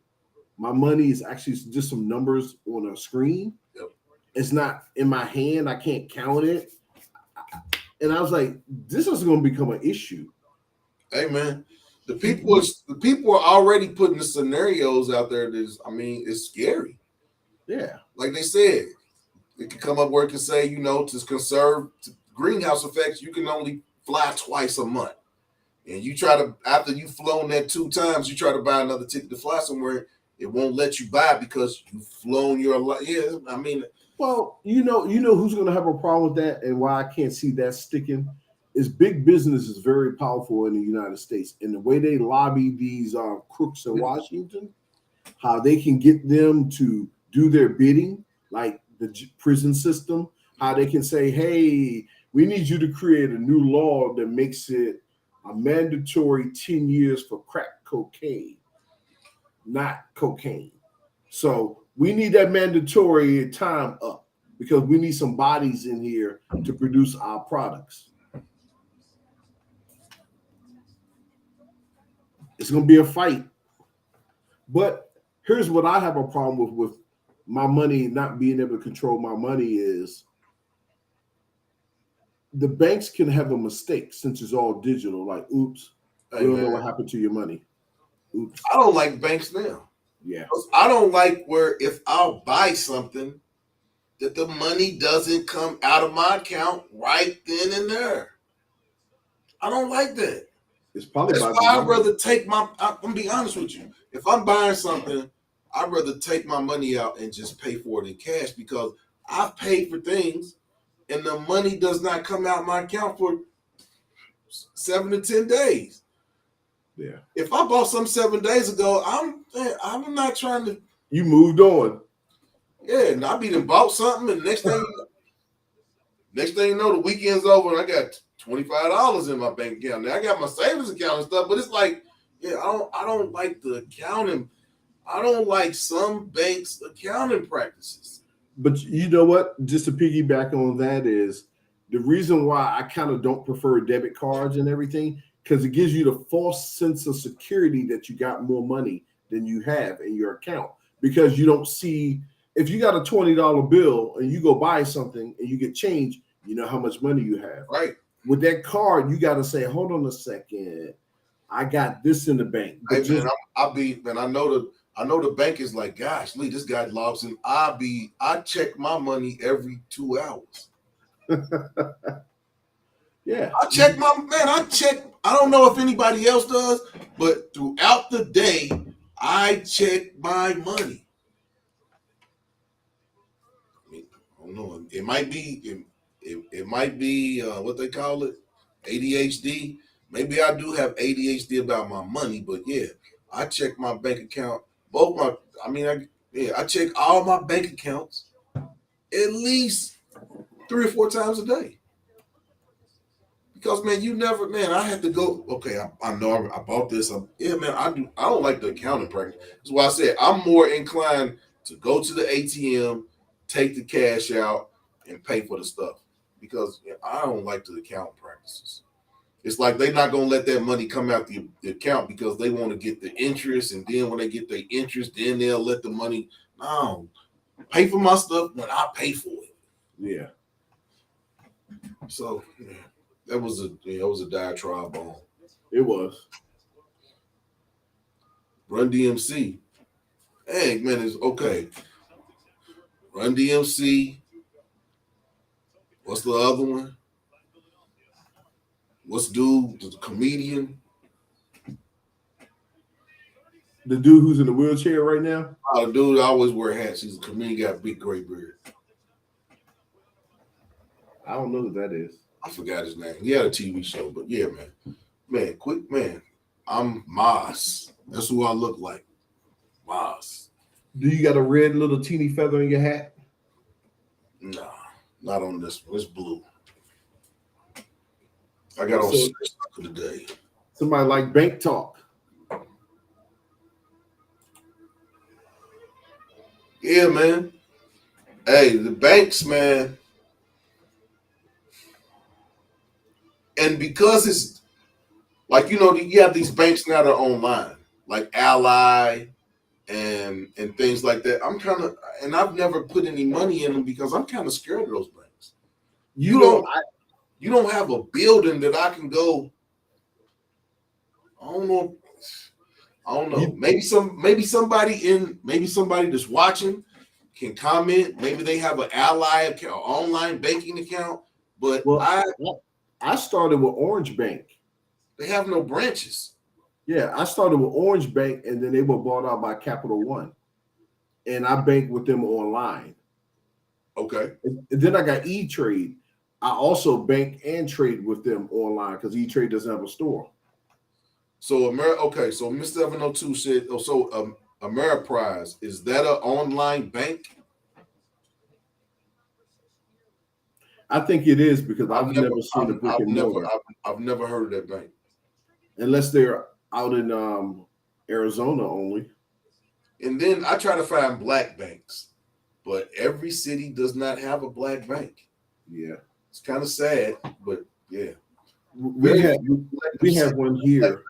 My money is actually just some numbers on a screen. Yep. It's not in my hand. I can't count it. And I was like, this is going to become an issue. Hey, man, the people are already putting the scenarios out there. It's scary. Yeah. Like they said, it can come up where it can say, to conserve greenhouse effects, you can only fly twice a month. And you try to, after you've flown that 2 times, you try to buy another ticket to fly somewhere, it won't let you buy because you've flown your life. Yeah, well, you know who's going to have a problem with that, and why I can't see that sticking is big business is very powerful in the United States, and the way they lobby these crooks in Washington, how they can get them to do their bidding, like the prison system, how they can say, hey, we need you to create a new law that makes it a mandatory 10 years for crack cocaine, not cocaine. So we need that mandatory time up because we need some bodies in here to produce our products. It's going to be a fight. But here's what I have a problem with my money not being able to control my money is the banks can have a mistake since it's all digital. Like, oops, I don't know what happened to your money. Oops. I don't like banks now. Yeah. I don't like where if I'll buy something that the money doesn't come out of my account right then and there. I don't like that. It's probably that's why I'd rather take I'm gonna be honest with you. If I'm buying something, I'd rather take my money out and just pay for it in cash because I've paid for things and the money does not come out of my account for 7 to 10 days. Yeah. If I bought some 7 days ago, I'm not trying to. You moved on. Yeah, and I be done bought something, and next thing you know, the weekend's over, and I got $25 in my bank account. Now I got my savings account and stuff, but it's like, I don't like the accounting. I don't like some banks' accounting practices. But you know what? Just to piggyback on that is the reason why I kind of don't prefer debit cards and everything. Because it gives you the false sense of security that you got more money than you have in your account. Because you don't see, if you got a $20 bill and you go buy something and you get change, you know how much money you have. Right. With that card, you got to say, hold on a second, I got this in the bank. Hey, man, I know the bank is like, gosh, Lee, this guy logs in. I check my money every 2 hours. Yeah. I don't know if anybody else does, but throughout the day, I check my money. I don't know. It might be what they call it, ADHD. Maybe I do have ADHD about my money, but yeah, I check my bank account. Yeah, I check all my bank accounts at least 3 or 4 times a day. Because man, you never, man, I had to go. Okay, I know I bought this. Yeah, man, I do. I don't like the accounting practice. That's why I said I'm more inclined to go to the ATM, take the cash out, and pay for the stuff because I don't like the accounting practices. It's like they're not gonna let that money come out the account because they want to get the interest, and then when they get the interest, then they'll let the money. No, pay for my stuff when I pay for it. Yeah. So yeah, that was a diatribe on It was. Run DMC. Hey man, it's okay. Run DMC. What's the other one? What's dude? The comedian? The dude who's in the wheelchair right now? Oh, the dude always wear hats. He's a comedian, got a big gray beard. I don't know who that is. I forgot his name. He had a TV show, but yeah, man. Man, quick, man. I'm Maas. That's who I look like. Maas. Do you got a red little teeny feather in your hat? Nah, not on this one. It's blue. I got on for the day. Somebody like Bank Talk. Yeah, man. Hey, the banks, man. And because it's like, you have these banks now that are online, like Ally and things like that. I've never put any money in them because I'm kind of scared of those banks. You don't have a building that I can go. I don't know. Maybe somebody that's watching can comment. Maybe they have an Ally account, online banking account. But I started with Orange Bank. They have no branches. Yeah, I started with Orange Bank, and then they were bought out by Capital One, and I banked with them online. Okay. And then I got E-Trade. I also bank and trade with them online because E-Trade doesn't have a store. So so Mr. 702 said, Ameriprise, is that an online bank? I think it is because I've never seen a brick and mortar. I've never heard of that bank. Unless they're out in Arizona only. And then I try to find black banks, but every city does not have a black bank. Yeah. It's kind of sad, but yeah. We have one here.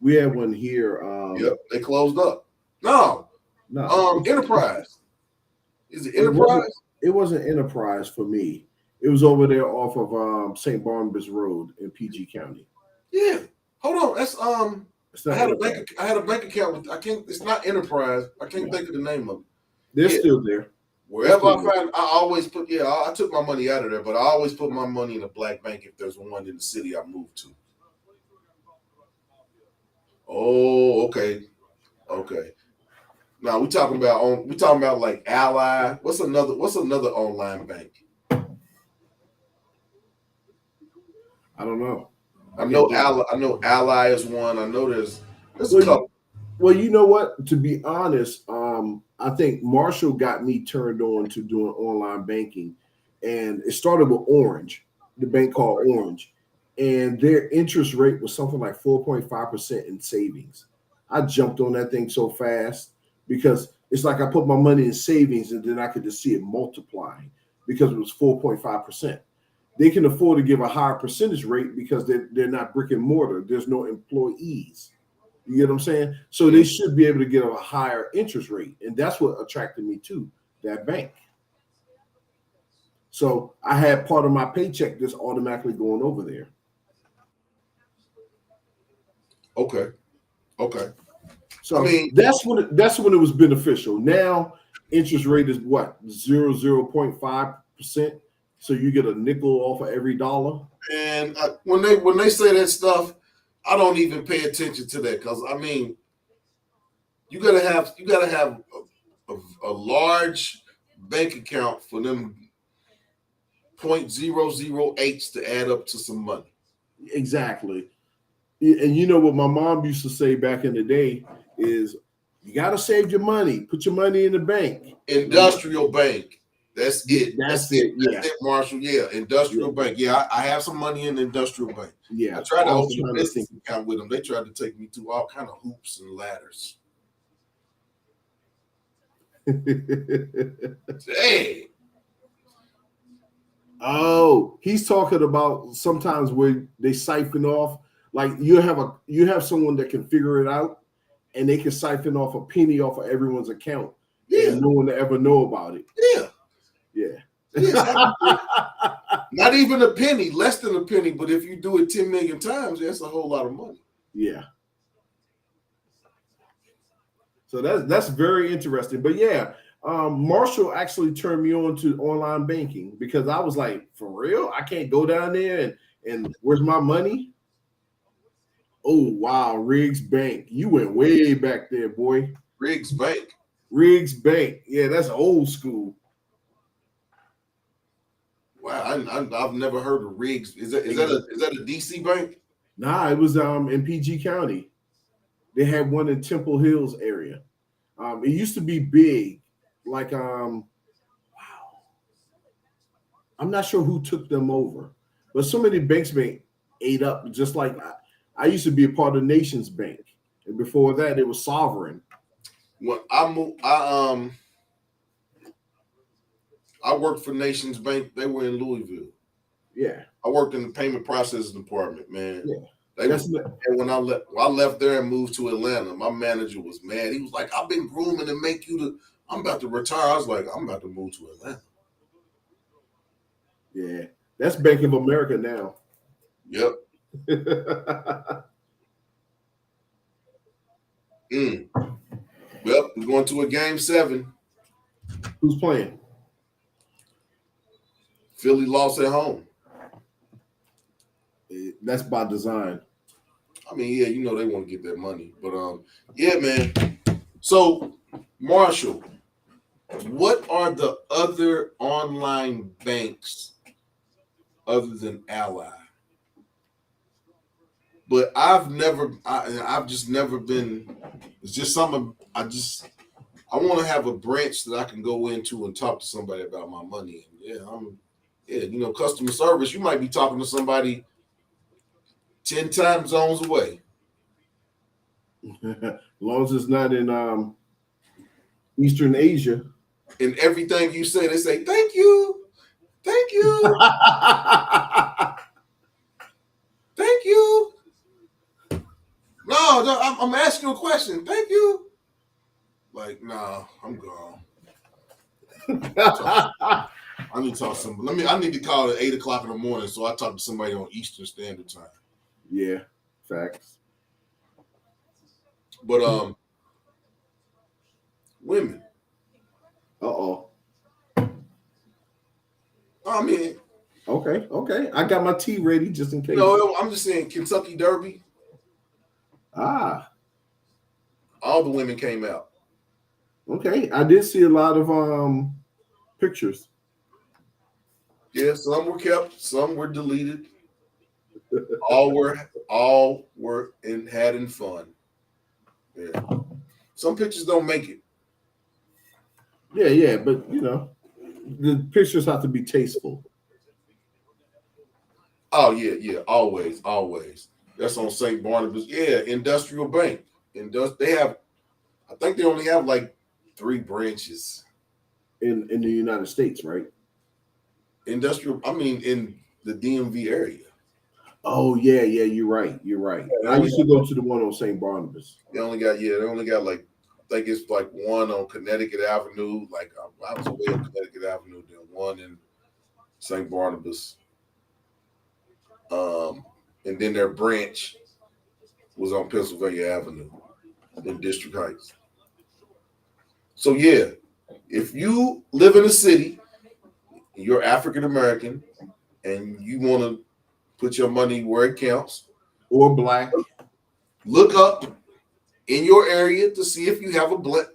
We have one here. Yep, they closed up. No. Enterprise. Is it Enterprise? It wasn't Enterprise for me. It was over there off of St. Barnabas Road in PG County. Yeah. Hold on. That's I had a bank account with it's not Enterprise. I can't think of the name of it. They're still there. Wherever I find, I always put, I took my money out of there, but I always put my money in a black bank if there's one in the city I moved to. Oh, okay. Okay. Now we talking about like Ally. What's another online bank? I don't know. I know Ally is one. I know there's a couple. Well, you know what? To be honest, I think Marshall got me turned on to doing online banking, and it started with Orange, the bank called Orange, and their interest rate was something like 4.5% in savings. I jumped on that thing so fast because it's like I put my money in savings and then I could just see it multiplying because it was 4.5%. They can afford to give a higher percentage rate because they're not brick and mortar. There's no employees. You get what I'm saying? So they should be able to get a higher interest rate. And that's what attracted me to that bank. So I had part of my paycheck just automatically going over there. Okay. So that's when it was beneficial. Now interest rate is what? 0.5%. So you get a nickel off of every dollar. And when they say that stuff, I don't even pay attention to that because you gotta have a large bank account for them 0.008 to add up to some money. Exactly. And you know what my mom used to say back in the day is You gotta save your money. Put your money in the bank. Industrial bank. That's it. That's it. Yeah. That's it, Marshall. Yeah, industrial bank. Yeah, I have some money in the industrial bank. Yeah. I tried to was open a trying to business account with them. They tried to take me through all kind of hoops and ladders. Hey. Oh, he's talking about sometimes where they siphon off. Like you have someone that can figure it out, and they can siphon off a penny off of everyone's account, Yeah. and no one to ever know about it. Yeah. Yeah. Not even a penny, less than a penny. But if you do it 10 million times, that's a whole lot of money. Yeah. So that's very interesting. But yeah, Marshall actually turned me on to online banking because I was like, for real? I can't go down there and where's my money? Oh wow, Riggs Bank. You went way back there, boy. Riggs Bank. Riggs Bank. Yeah, that's old school. Wow, I've never heard of Riggs. Is that a DC bank? Nah, it was in PG County. They had one in Temple Hills area. It used to be big, like wow. I'm not sure who took them over, but so many banks been ate up. Just like I used to be a part of Nations Bank, and before that, it was Sovereign. When I worked for Nations Bank. They were in Louisville. Yeah, I worked in the payment processing department, man. Yeah. And when I left there and moved to Atlanta, my manager was mad. He was like, "I've been grooming to make you the. I'm about to retire." I was like, "I'm about to move to Atlanta." Yeah, that's Bank of America now. Yep. Well, we're going to a game 7. Who's playing? Philly lost at home. That's by design. I mean, yeah, you know they want to get that money, but yeah, man. So, Marshall, what are the other online banks other than Ally? But I've just never been. It's just something I want to have a branch that I can go into and talk to somebody about my money. Yeah, customer service. You might be talking to somebody 10 time zones away. As long as it's not in Eastern Asia. And everything you say, they say, "Thank you. Thank you. Thank you." No, I'm asking you a question. Thank you. Like, nah, I'm gone. I need to talk to somebody. I need to call at 8 o'clock in the morning so I talk to somebody on Eastern Standard Time. Yeah, facts. But women. I mean, okay. I got my tea ready just in case. No, I'm just saying Kentucky Derby. All the women came out. Okay, I did see a lot of pictures. Yeah, some were kept, some were deleted. all were having fun. Yeah. Some pictures don't make it. Yeah, but the pictures have to be tasteful. Oh yeah, always. That's on St. Barnabas. Yeah, Industrial Bank. I think they only have like 3 branches in the United States, right? In the DMV area. Oh yeah, you're right. I used to go to the one on St. Barnabas. They only got like, I think it's like one on Connecticut Avenue. Like I was away on Connecticut Avenue, then one in St. Barnabas. And then their branch was on Pennsylvania Avenue in District Heights. So yeah, if you live in a city, you're African American, and you want to put your money where it counts, or black, look up in your area to see if you have a black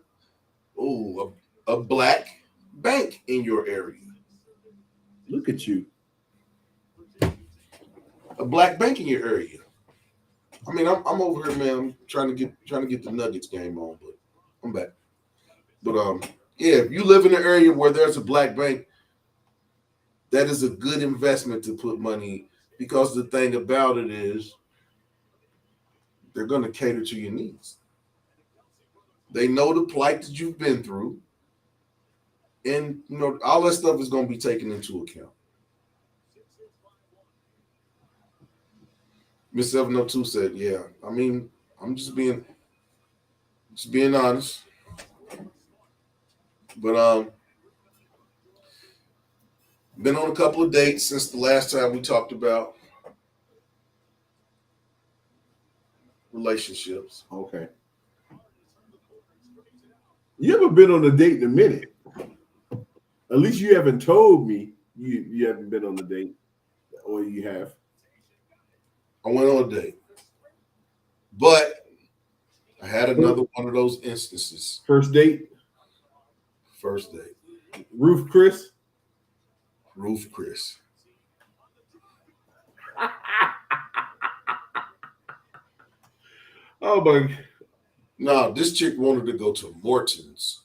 bank in your area. Look at you. A black bank in your area. I mean, I'm over here, man. I'm trying to get the Nuggets game on, but I'm back. But yeah, if you live in an area where there's a black bank, that is a good investment to put money, because the thing about it is they're going to cater to your needs. They know the plight that you've been through, and all that stuff is going to be taken into account. Miss 702 said, "Yeah, I mean, I'm just being honest, but been on a couple of dates since the last time we talked about relationships." Okay. You ever been on a date in a minute? At least you haven't told me you haven't been on a date, or you have. I went on a date, but I had another one of those instances. First date? First date. Roof Chris? Roof Chris. Oh my. No, this chick wanted to go to Morton's.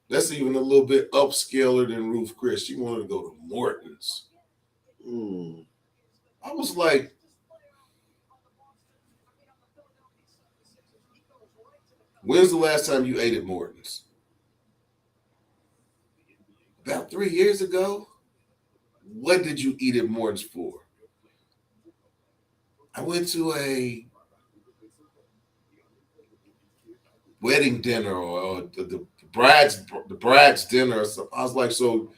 That's even a little bit upscaler than Roof Chris. She wanted to go to Morton's. I was like, when's the last time you ate at Morton's? About 3 years ago. What did you eat at Morton's for? I went to a wedding dinner or the bride's dinner or something. I was like, so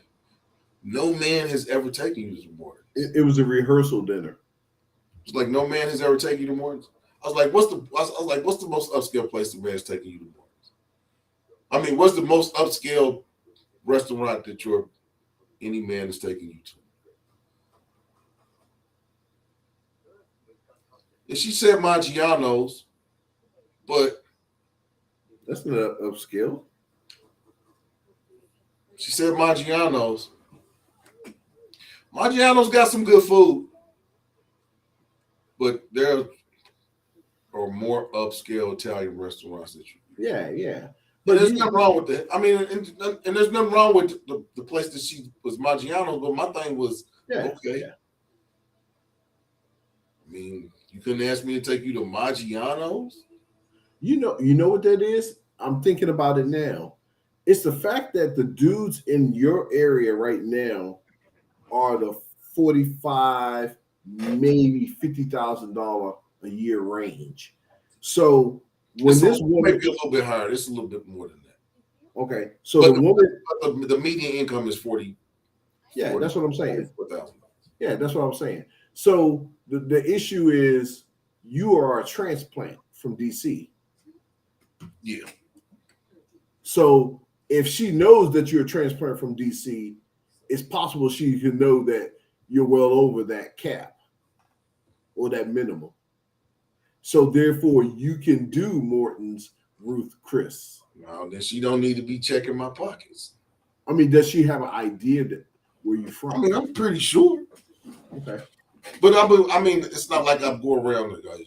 no man has ever taken you to Morton's. It was a rehearsal dinner. It's like no man has ever taken you to Morton's. I was like, what's the most upscale place the man's taking you to Morton's? I mean, what's the most upscale restaurant that any man is taking you to? And she said Maggiano's, but that's not upscale. She said Maggiano's. Maggiano's got some good food, but there are more upscale Italian restaurants that you. Yeah. But there's nothing wrong with that. I mean, and there's nothing wrong with the place that she was Maggiano's, but my thing was okay. Yeah. I mean, you couldn't ask me to take you to Maggiano's? You know what that is? I'm thinking about it now. It's the fact that the dudes in your area right now are the $45,000, maybe $50,000 a year range. So when this woman maybe a little bit higher, it's a little bit more than that. Okay, so but the median income is 40. Yeah, 40, that's what I'm saying. $4,000. Yeah, that's what I'm saying. So the issue is you are a transplant from DC. Yeah. So if she knows that you're a transplant from DC, it's possible she can know that you're well over that cap or that minimum. So therefore, you can do Morton's, Ruth Chris. No, then she don't need to be checking my pockets. I mean, does she have an idea that where you from? I mean, I'm pretty sure. Okay. But I mean, it's not like I go around the guys.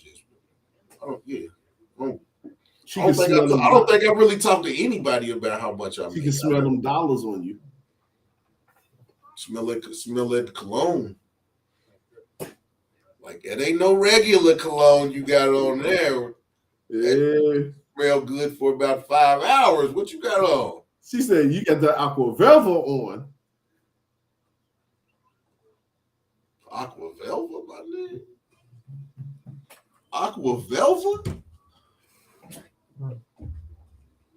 I don't think I really talked to anybody about how much I make. She can smell them dollars on you. Smell that cologne. Like it ain't no regular cologne you got on there. Yeah. Smell good for about 5 hours. What you got on? She said you got the Aqua Velva on. Aqua Velva, my nigga. Aqua Velva?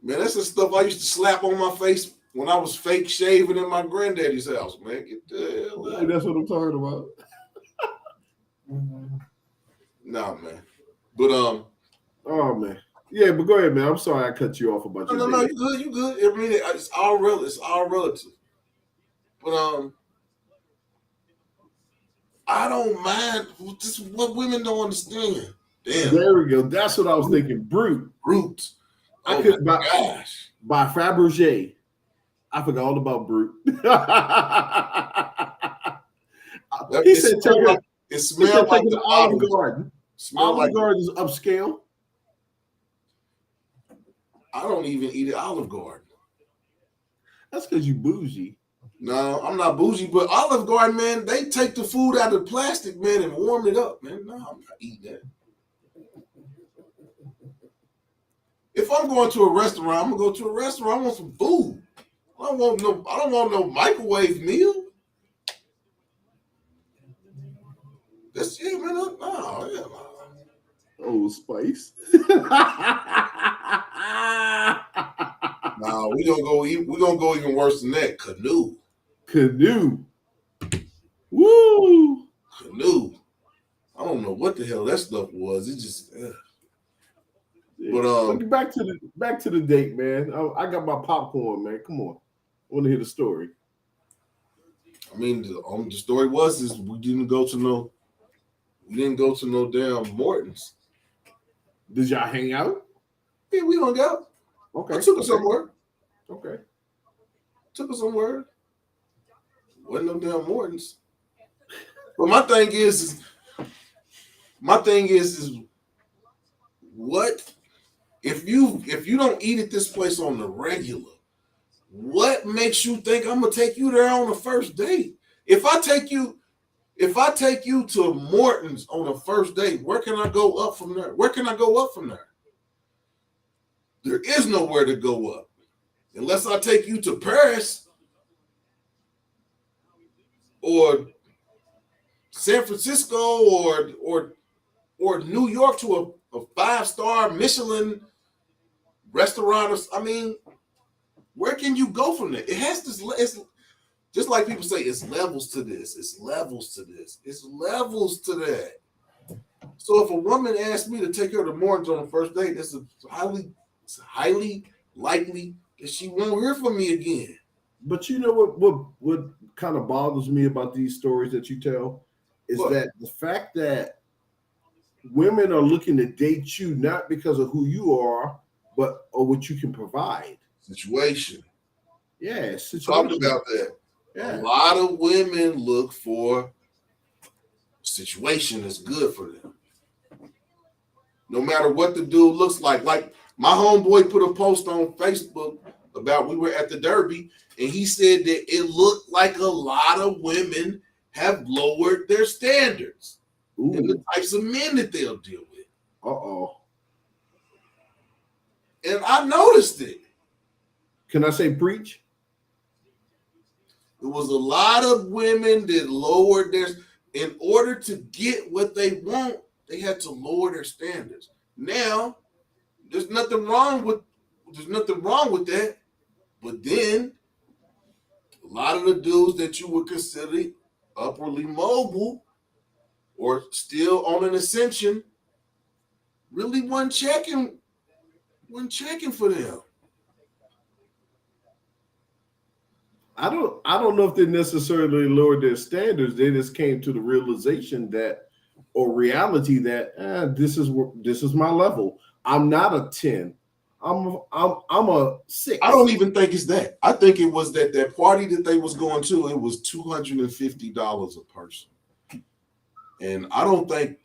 Man, that's the stuff I used to slap on my face when I was fake shaving in my granddaddy's house, man. Get the hell out. That's what I'm talking about. Nah, man. But oh man. Yeah, but go ahead, man. I'm sorry I cut you off about your No, you good. I mean, it's all relative. But I don't mind. This is what women don't understand. Damn. There we go. That's what I was thinking. Brute. Oh I could by Fabergé. I forgot all about Brute. He said, it smelled like the Olive Garden. Olive Garden is upscale. I don't even eat at Olive Garden. That's because you bougie. No, I'm not bougie, but Olive Garden, man, they take the food out of the plastic, man, and warm it up, man. No, I'm not eating that. If I'm going to a restaurant, I'm gonna go to a restaurant. I want some food. I don't want no microwave meal. That's yeah, man. No, yeah, no. Old Spice. No, we gonna go. We gonna go even worse than that. Canoe. Woo! Canoe. I don't know what the hell that stuff was. It just. But Look, back to the date, man. I got my popcorn, man. Come on, I want to hear the story. I mean, the story is we didn't go to no damn Morton's. Did y'all hang out? Yeah, we hung out. Okay. I took her somewhere. Okay. Took her somewhere. Wasn't no damn Morton's. But my thing is what if you don't eat at this place on the regular? What makes you think I'm gonna take you there on the first date? If I take you to Morton's on the first date, where can I go up from there? Where can I go up from there? There is nowhere to go up. Unless I take you to Paris or San Francisco or New York to a 5-star Michelin restaurant. I mean, where can you go from there? It has this. It's just like people say. It's levels to this. It's levels to this. It's levels to that. So if a woman asks me to take her to Morton's on the first date, it's highly likely that she won't hear from me again. But you know what kind of bothers me about these stories that you tell is that the fact that women are looking to date you not because of who you are, but or what you can provide. Situation. Yeah, situation. Talked about that. Yeah. A lot of women look for a situation that's good for them. No matter what the dude looks like. Like my homeboy put a post on Facebook about we were at the Derby, and he said that it looked like a lot of women have lowered their standards. Ooh. And the types of men that they'll deal with. And I noticed it. Can I say preach? It was a lot of women that lowered their, in order to get what they want, they had to lower their standards. Now, there's nothing wrong with that. But then a lot of the dudes that you would consider upwardly mobile or still on an ascension really wasn't checking for them. I don't know if they necessarily lowered their standards. They just came to the realization that, or reality that this is my level. I'm not a 10. I'm a 6. I don't even think it's that. I think it was that party that they was going to. It was $250 a person, and I don't think.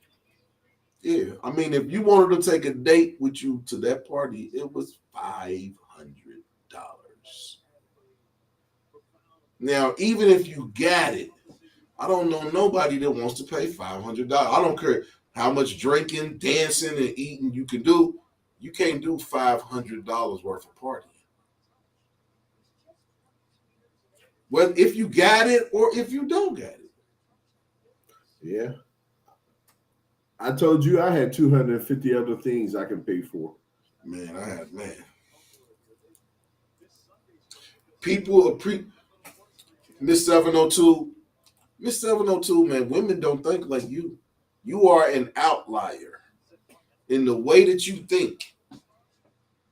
Yeah, I mean, if you wanted to take a date with you to that party, it was $500. Now, even if you got it, I don't know nobody that wants to pay $500. I don't care how much drinking, dancing, and eating you can do. You can't do $500 worth of partying. Well, if you got it or if you don't got it. Yeah. I told you I had 250 other things I can pay for. Man. People Miss 702. Miss 702, man, women don't think like you. You are an outlier in the way that you think.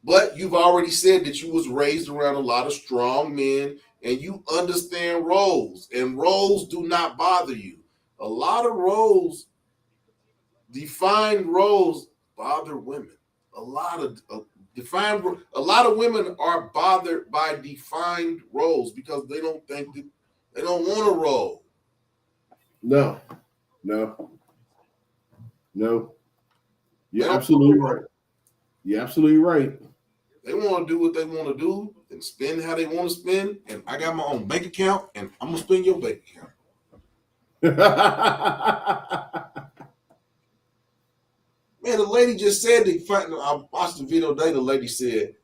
But you've already said that you was raised around a lot of strong men and you understand roles. And roles do not bother you. A lot of defined roles bother women. A lot of women are bothered by defined roles because they don't think that they don't want a role. No. You're absolutely right. You're absolutely right. They want to do what they want to do and spend how they want to spend. And I got my own bank account, and I'm gonna spend your bank account. Man, the lady just said I watched the video today. The lady said,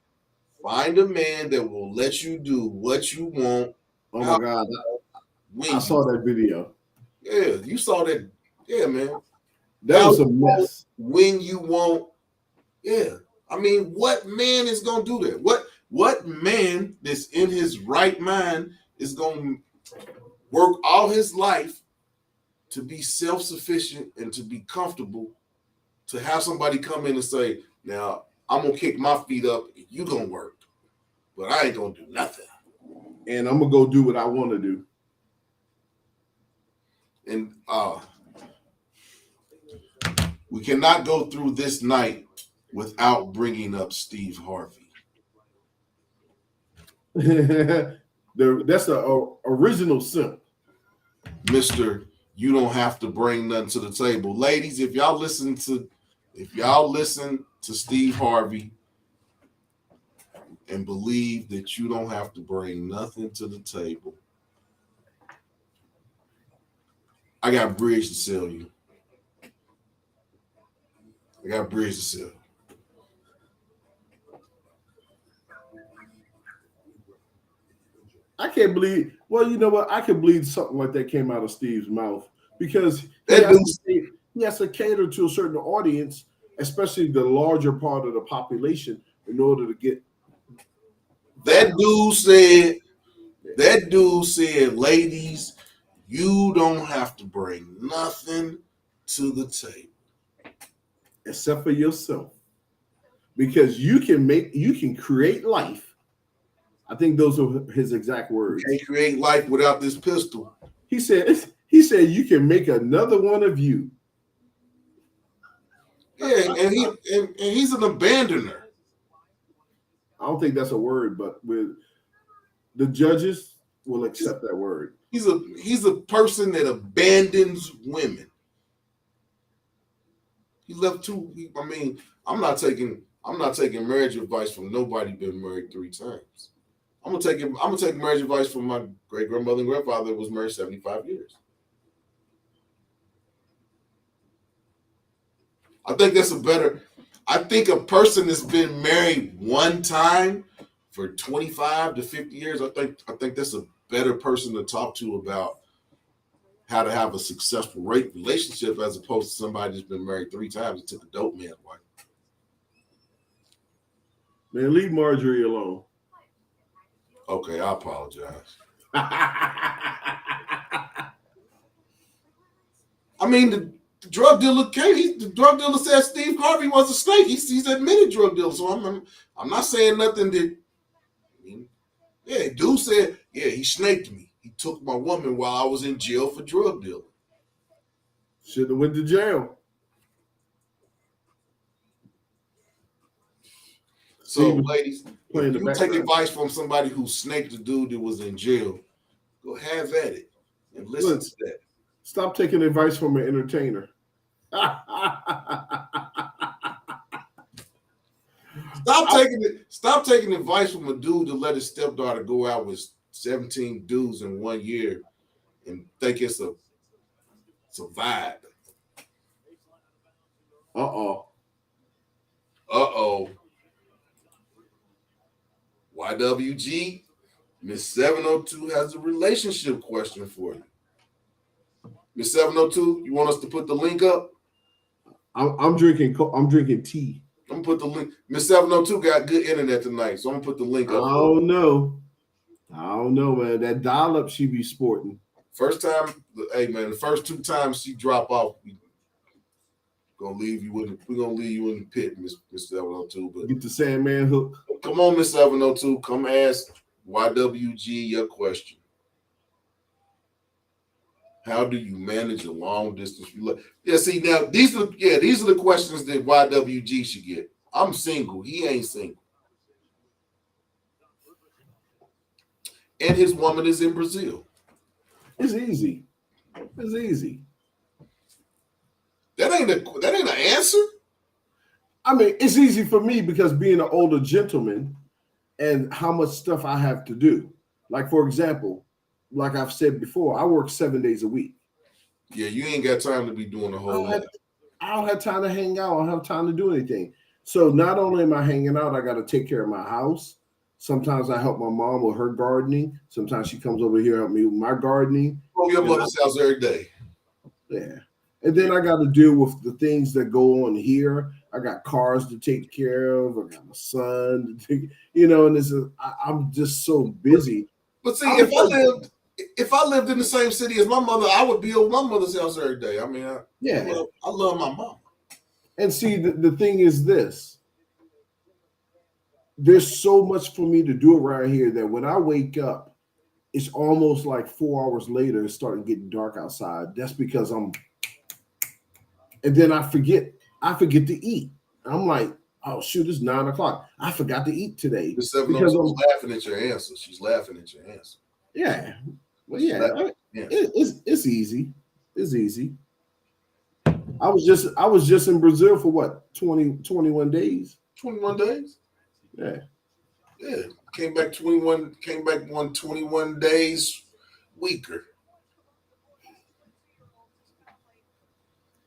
"Find a man that will let you do what you want." Oh my God, I saw that video. Yeah, you saw that. Yeah, man. That was a mess. When you want. Yeah. I mean, what man is gonna do that? What man that's in his right mind is gonna work all his life to be self-sufficient and to be comfortable, to have somebody come in and say, now I'm gonna kick my feet up, you gonna work, but I ain't gonna do nothing. And I'm gonna go do what I want to do. And we cannot go through this night without bringing up Steve Harvey. That's the original simp. Mr. You don't have to bring nothing to the table. Ladies, if y'all listen to Steve Harvey and believe that you don't have to bring nothing to the table, I got a bridge to sell you. I got a bridge to sell. I can't believe. Well, you know what? I can believe something like that came out of Steve's mouth because he has to cater to a certain audience, especially the larger part of the population, in order to get. That dude said, ladies, you don't have to bring nothing to the table. Except for yourself. Because you can create life. I think those are his exact words. You can't create life without this pistol. He said you can make another one of you. Yeah, and he's an abandoner. I don't think that's a word, but with the judges will accept that word. He's a person that abandons women. He left two. I mean, I'm not taking marriage advice from nobody been married 3 times. I'm gonna take marriage advice from my great grandmother and grandfather that was married 75 years. I think a person that's been married one time for 25 to 50 years, I think that's a better person to talk to about how to have a successful relationship as opposed to somebody that's been married 3 times and took a dope man's wife. Man, leave Marjorie alone. Okay, I apologize. I mean, the drug dealer came. The drug dealer said Steve Harvey was a snake. He's admitted drug dealer. So I'm not saying nothing that. Yeah, dude said, yeah, he snaked me. He took my woman while I was in jail for drug dealing. Should have went to jail. So, ladies, if you take advice from somebody who snaked the dude that was in jail, go have at it and listen to that. Stop taking advice from an entertainer. Stop taking advice from a dude to let his stepdaughter go out with 17 dudes in 1 year and think it's a vibe. Uh-oh. YWG, Miss 702 has a relationship question for you. Miss 702, you want us to put the link up? I'm drinking tea. I'm gonna put the link. Miss 702 got good internet tonight, so I'm gonna put the link up. I don't know, man. That dial-up she be sporting. First time, hey man, the first 2 times she drop off, we're gonna leave you in the pit, Miss 702. But get the Sandman hook. Come on, Miss 702. Come ask YWG your question. How do you manage a long distance relationship? Yeah, see now these are the questions that YWG should get. I'm single. He ain't single. And his woman is in Brazil. It's easy. It's easy. That ain't an answer. I mean, it's easy for me because being an older gentleman and how much stuff I have to do. Like, for example, like I've said before, I work 7 days a week. Yeah, you ain't got time to be doing a whole lot. I don't have time to hang out. I don't have time to do anything. So not only am I hanging out, I got to take care of my house. Sometimes I help my mom with her gardening. Sometimes she comes over here help me with my gardening. Oh, your mother's house every day. Yeah. And then I got to deal with the things that go on here. I got cars to take care of. I got my son to take, and I'm just so busy. But see, if I lived in the same city as my mother, I would be over my mother's house every day. I mean, I love my mom. And see, the thing is this. There's so much for me to do around here that when I wake up, it's almost like 4 hours later, it's starting getting dark outside. That's because and then I forget to eat. I'm like, oh shoot, it's 9 o'clock. I forgot to eat today. Because I'm laughing at your answer. She's laughing at your answer. Yeah. Well, yeah. It's easy. It's easy. I was just in Brazil for what, 21 days? 21 days? Yeah. Yeah. Came back 21 days weaker.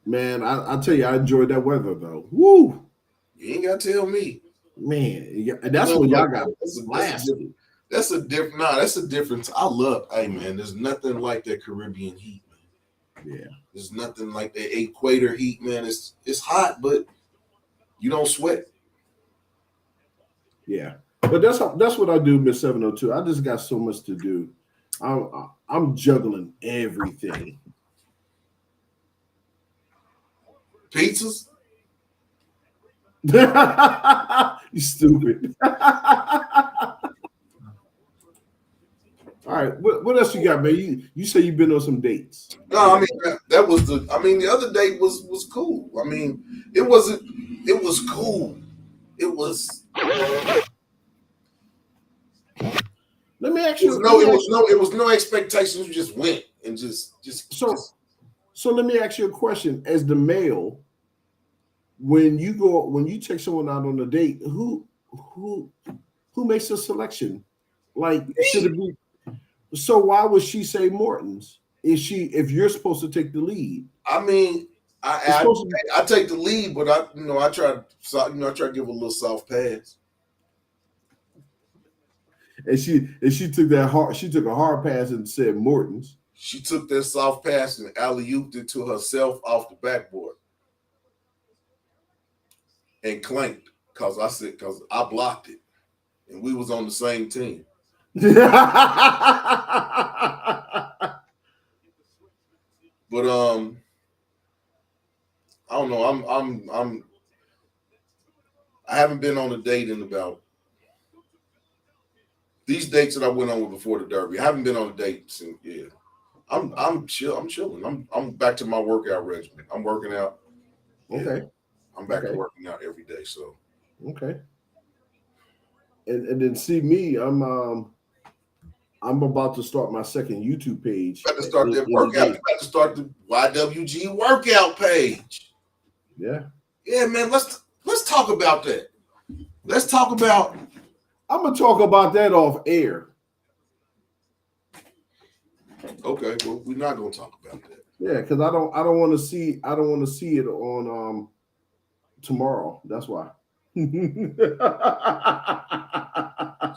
Man, I tell you, I enjoyed that weather though. Woo! You ain't gotta tell me. Man, that's when y'all got blasted. That's a difference. Hey man, there's nothing like that Caribbean heat, man. Yeah. There's nothing like that equator heat, man. It's hot, but you don't sweat. Yeah. But that's what I do, Miss 702. I just got so much to do. I'm juggling everything. Pizzas? You stupid. All right, what else you got, man? You say you've been on some dates. No, I mean the other date was cool. I mean, it was cool. It was. Let me ask you. It was no expectations. You just went and just. So let me ask you a question. As the male, when you take someone out on a date, who makes the selection? Like, should it be? So why would she say Morton's? If you're supposed to take the lead? I mean, I take the lead, but I try to give a little soft pass. And she took a hard pass and said Morton's. She took that soft pass and alley-ooped it to herself off the backboard and clanked because I blocked it and we was on the same team. But I don't know. I haven't been on a date in about these dates that I went on before the Derby. I haven't been on a date since. Yeah, I'm chilling. I'm back to my workout regimen. I'm working out. Okay. Yeah, I'm back to working out every day. So okay. And then see me, I'm about to start my second YouTube page. About to start that workout. You about to start the YWG workout page. Yeah. Yeah, man. Let's talk about that. Let's talk about. I'm gonna talk about that off air. Okay, well, we're not gonna talk about that. Yeah, because I don't want to see it on tomorrow. That's why.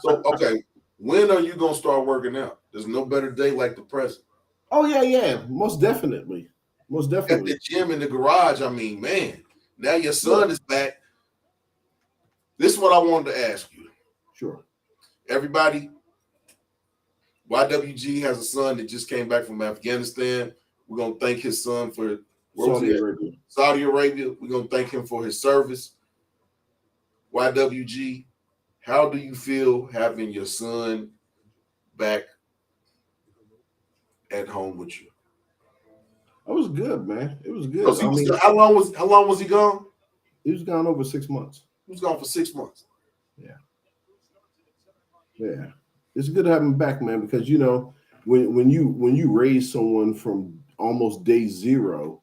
So okay, when are you gonna start working out? There's no better day like the present. Oh yeah, most definitely. At the gym in the garage. I mean, man, now your son is back. This is what I wanted to ask you. Sure. Everybody, YWG has a son that just came back from Afghanistan. We're gonna thank his son for Saudi Arabia. We're gonna thank him for his service. YWG, how do you feel having your son back at home with you? It was good, man. It was good. How long was he gone? He was gone over 6 months. He was gone for 6 months. Yeah. It's good to have him back, man, because when you raise someone from almost day zero,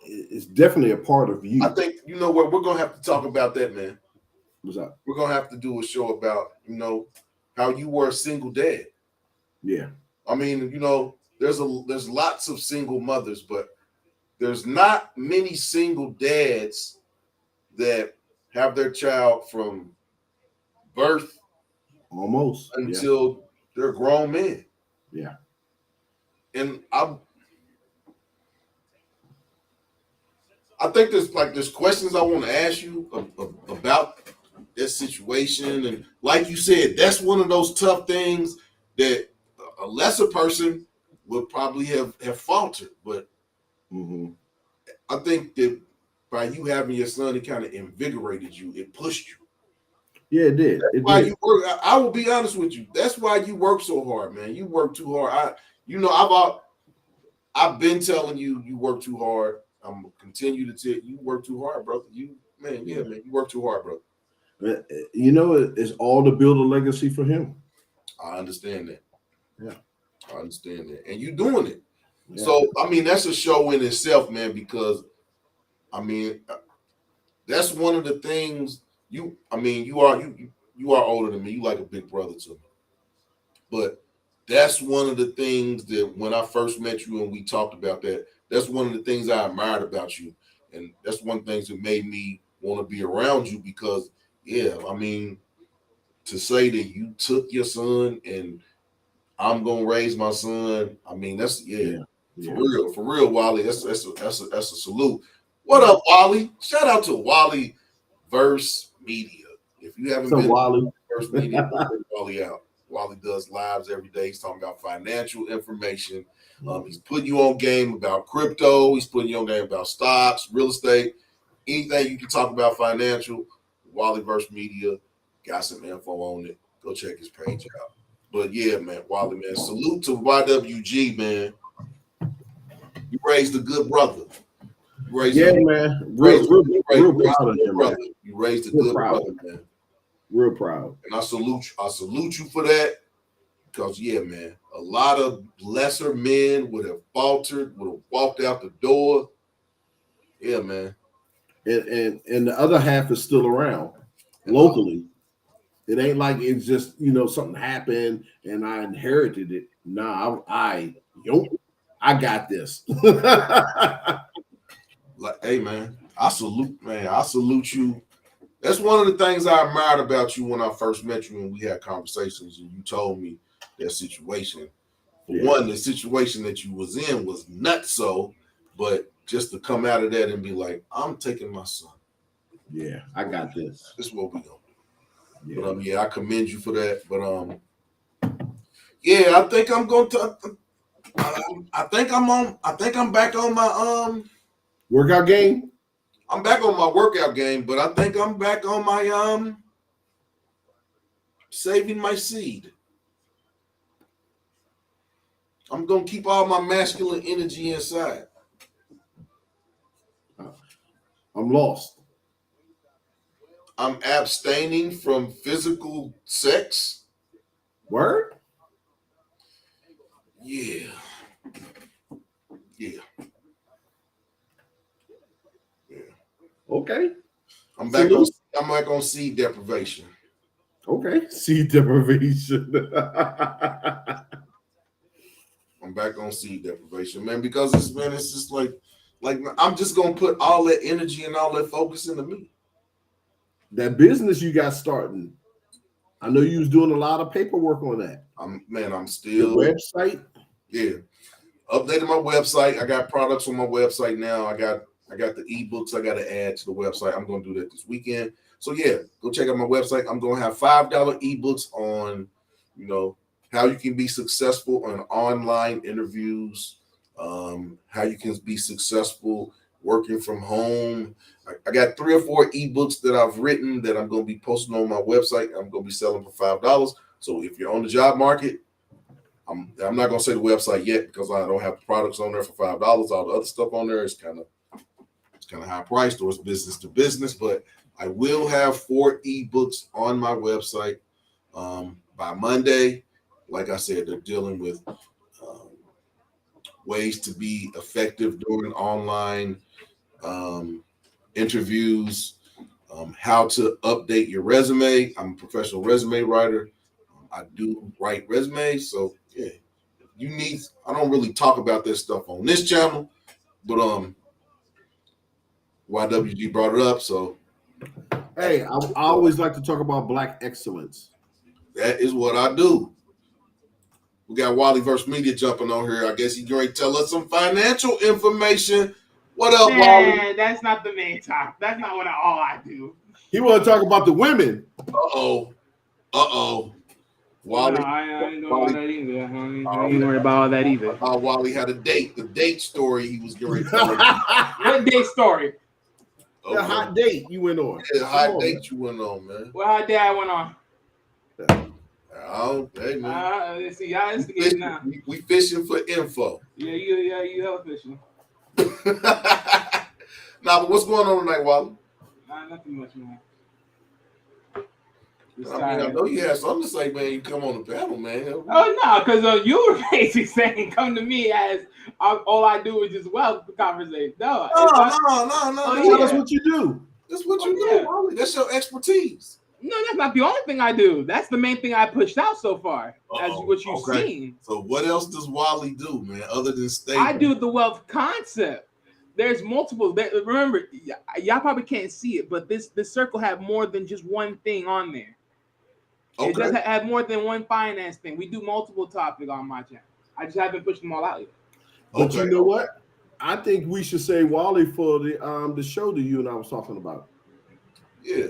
it's definitely a part of you. I think, you know what, we're gonna have to talk about that, man. What's up? We're gonna have to do a show about, you know, how you were a single dad. Yeah. I mean, you know, there's lots of single mothers, but there's not many single dads that have their child from birth Almost until they're grown men. Yeah. And I think there's questions I want to ask you about this situation, and like you said, that's one of those tough things that a lesser person would probably have faltered. But I think that by you having your son, it kind of invigorated you. It pushed you. Yeah, it did. That's why you work. I will be honest with you. That's why you work so hard, man. You work too hard. I've been telling you work too hard. I'm gonna continue to tell you work too hard, brother. You work too hard, brother. You know, it's all to build a legacy for him. I understand that. Yeah, I understand that, and you doing it. Yeah. So I mean, that's a show in itself, man. Because I mean, that's one of the things you are older than me. You like a big brother to me, but that's one of the things that when I first met you and we talked about that, that's one of the things I admired about you. And that's one of the things that made me want to be around you because, yeah, I mean, to say that you took your son and I'm going to raise my son, I mean, that's, for real, Wally, that's a salute. What up, Wally? Shout out to Wally Verse Media. If you haven't been Wally Verse Media, Wally out. Wally does lives every day. He's talking about financial information. He's putting you on game about crypto. He's putting you on game about stocks, real estate, anything you can talk about financial. Wallyverse Media got some info on it. Go check his page out. But yeah, man, Wally, man, salute to YWG, man. You raised a good brother. Man. Real proud of him, man. You raised a good brother, man. Real proud. And I salute you for that. Because, yeah, man, a lot of lesser men would have faltered, would have walked out the door. Yeah, man. And the other half is still around locally. It ain't like it's just, something happened and I inherited it. Nah, I got this. Like, hey, man, I salute you. That's one of the things I admired about you when I first met you and we had conversations and you told me that situation. For one, the situation that you was in was nutso, but just to come out of that and be like, I'm taking my son. Yeah, I got this. This is what we do. Yeah. But I commend you for that. But I think I'm going to. I think I'm back on my workout game. I'm back on my workout game, but I think I'm back on my saving my seed. I'm gonna keep all my masculine energy inside. I'm lost. I'm abstaining from physical sex. Word? Yeah. Okay. I'm back on seed deprivation. Okay. Seed deprivation. I'm back on seed deprivation, man, because it's just like I'm just gonna put all that energy and all that focus into me. That business you got starting, I know you was doing a lot of paperwork on that. I'm still your website. Yeah, updated my website. I got products on my website now. I got the ebooks I got to add to the website. I'm gonna do that this weekend. So yeah, go check out my website. I'm gonna have $5 ebooks on, how you can be successful on online interviews, how you can be successful working from home. I got 3 or 4 ebooks that I've written that I'm going to be posting on my website. I'm going to be selling for $5. So if you're on the job market, I'm not going to say the website yet because I don't have the products on there for $5. All the other stuff on there is kind of high priced or it's business to business, but I will have 4 ebooks on my website by Monday. Like I said, they're dealing with ways to be effective during online interviews, how to update your resume. I'm a professional resume writer. I do write resumes, so yeah. You need. I don't really talk about this stuff on this channel, but YWG brought it up, so Hey, I always like to talk about Black excellence. that is what I do. We got Wally versus Media jumping on here. I guess he's going to tell us some financial information. What up, Wally? That's not the main topic. That's not all I do. He want to talk about the women. Wally. No, I ain't doing all that either. I ain't worried about all that either. Wally had a date. The date story he was going to tell us. What date story? The hot date you went on. Yeah, the hot date you went on, man. What hot date I went on? Hey, man. Let's see, y'all instigating now. We fishing for info. Yeah, you hella fishing. Nah, but what's going on tonight, Wally? Nothing much, man. I know you had something to say, man. You come on the panel, man. Oh no, because you were basically saying come to me as all I do is just wealth conversation. No. Yeah. That's what you do. That's what you do, Wally. That's your expertise. No, that's not the only thing I do. That's the main thing I pushed out so far, as what you've seen. So what else does Wally do, man, other than stay? I do the wealth concept. There's multiple. Remember, y'all probably can't see it, but this circle have more than just one thing on there. Okay. It does have more than one finance thing. We do multiple topics on my channel. I just haven't pushed them all out yet. But you know what? I think we should say Wally for the show that you and I was talking about. Yeah.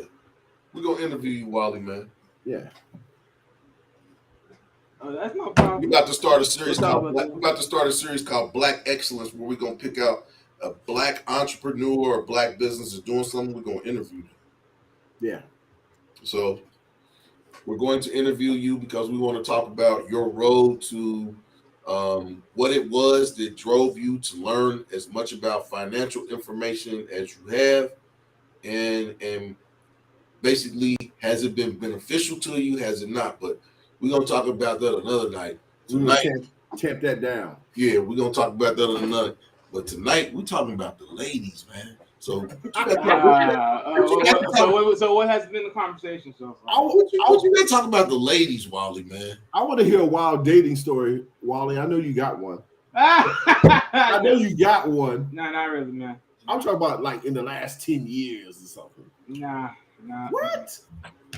We're gonna interview you, Wally, man. Yeah. Oh, that's no problem. We're about to start a series called Black Excellence, where we're gonna pick out a black entrepreneur or black business is doing something. We're gonna interview them. Yeah. So we're going to interview you because we want to talk about your road to what it was that drove you to learn as much about financial information as you have, and basically, has it been beneficial to you? Has it not? But we're gonna talk about that another night. Tonight, tamp that down. Yeah, we're gonna talk about that another night. But tonight, we're talking about the ladies, man. So, so what has been the conversation so far? What you been talking about the ladies, Wally, man? I want to hear a wild dating story, Wally. I know you got one. I know you got one. No, not really, man. I'm talking about like in the last 10 years or something. Nah. What?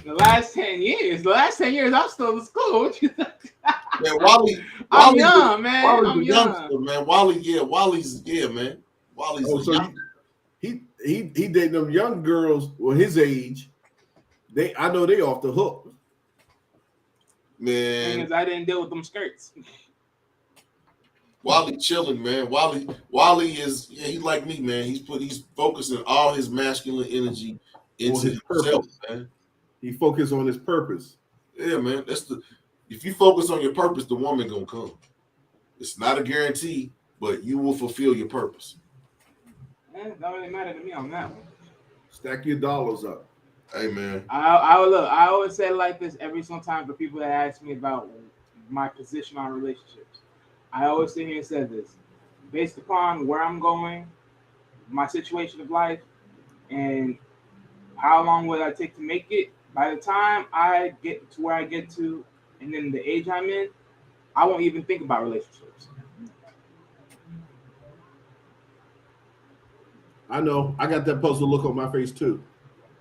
The last 10 years? The last 10 years, I'm still in school. What you think? Man, Wally, I'm young, man. I'm young, man. Wally's man. Wally's he dating them young girls, well, his age. I know they off the hook. Man, because I didn't deal with them skirts. Wally chilling, man. Wally is he's like me, man. He's focusing all his masculine energy into himself, man. He focused on his purpose. Yeah, man. If you focus on your purpose, the woman gonna come. It's not a guarantee, but you will fulfill your purpose. It don't really matter to me on that one. Stack your dollars up. Hey, man. I always say it like this every time for people that ask me about my position on relationships. I always sit here and say this. Based upon where I'm going, my situation of life, and how long will I take to make it, by the time I get to where I get to, and then the age I'm in, I won't even think about relationships. I know. I got that puzzled look on my face too.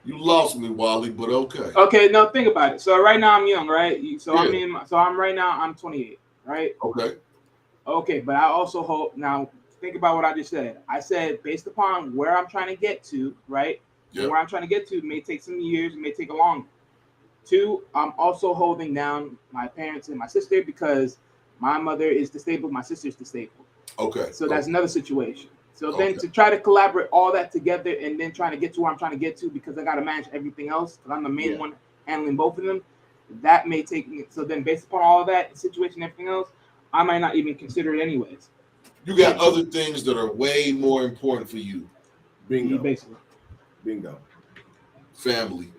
You lost me, Wally, but okay. Okay, no, think about it. So right now I'm young, right? I'm 28, right? Okay, but I also hope now. Think about what I just said. I said based upon where I'm trying to get to, right? Yep. Where I'm trying to get to may take some years, it may take a long. 2, I'm also holding down my parents and my sister because my mother is disabled, my sister is disabled. Okay. So that's another situation. So then to try to collaborate all that together and then trying to get to where I'm trying to get to because I got to manage everything else because I'm the main one handling both of them, that may take me. So then based upon all of that situation, everything else, I might not even consider it anyways. You got other things that are way more important for you. Bingo. Basically. Bingo. Family.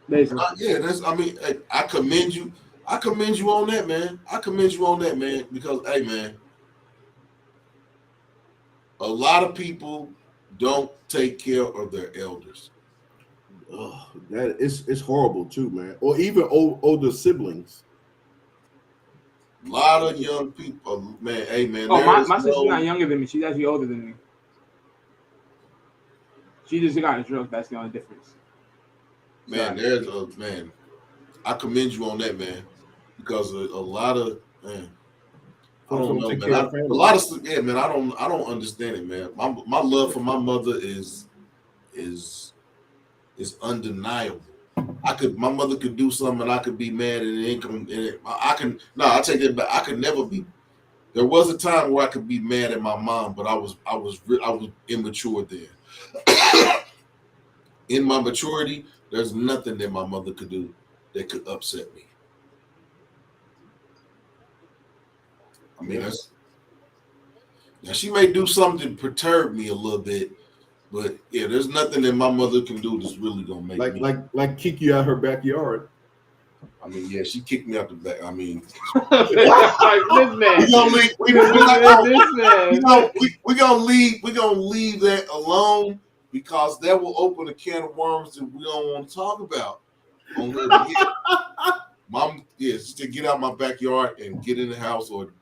Basically. I commend you. I commend you on that, man. Because, hey, man, A lot of people don't take care of their elders. That it's horrible too, man. Or even older siblings. A lot of young people, man. Hey, man, Oh, there my, is my sister's not no younger than me. She's actually older than me. She just got a drunk. That's the only difference. man. Sorry. There's a man. I commend you on that, man, because a lot of man. I Folks don't don't know, take man. care of A family. lot of yeah, man. I don't understand it, man. My love for my mother is undeniable. My mother could do something and I could be mad and it ain't I take it back. I could never be. There was a time where I could be mad at my mom, but I was immature then. In my maturity, there's nothing that my mother could do that could upset me. I mean, Yeah. that's now she may do something to perturb me a little bit, but yeah, there's nothing that my mother can do that's really gonna make me. Like kick you out her backyard. I mean, yeah, she kicked me out the back. I mean, This man. we gonna leave. We're gonna leave that alone because that will open a can of worms that we don't want to talk about on here. But yeah, mom, just to get out my backyard and get in the house, or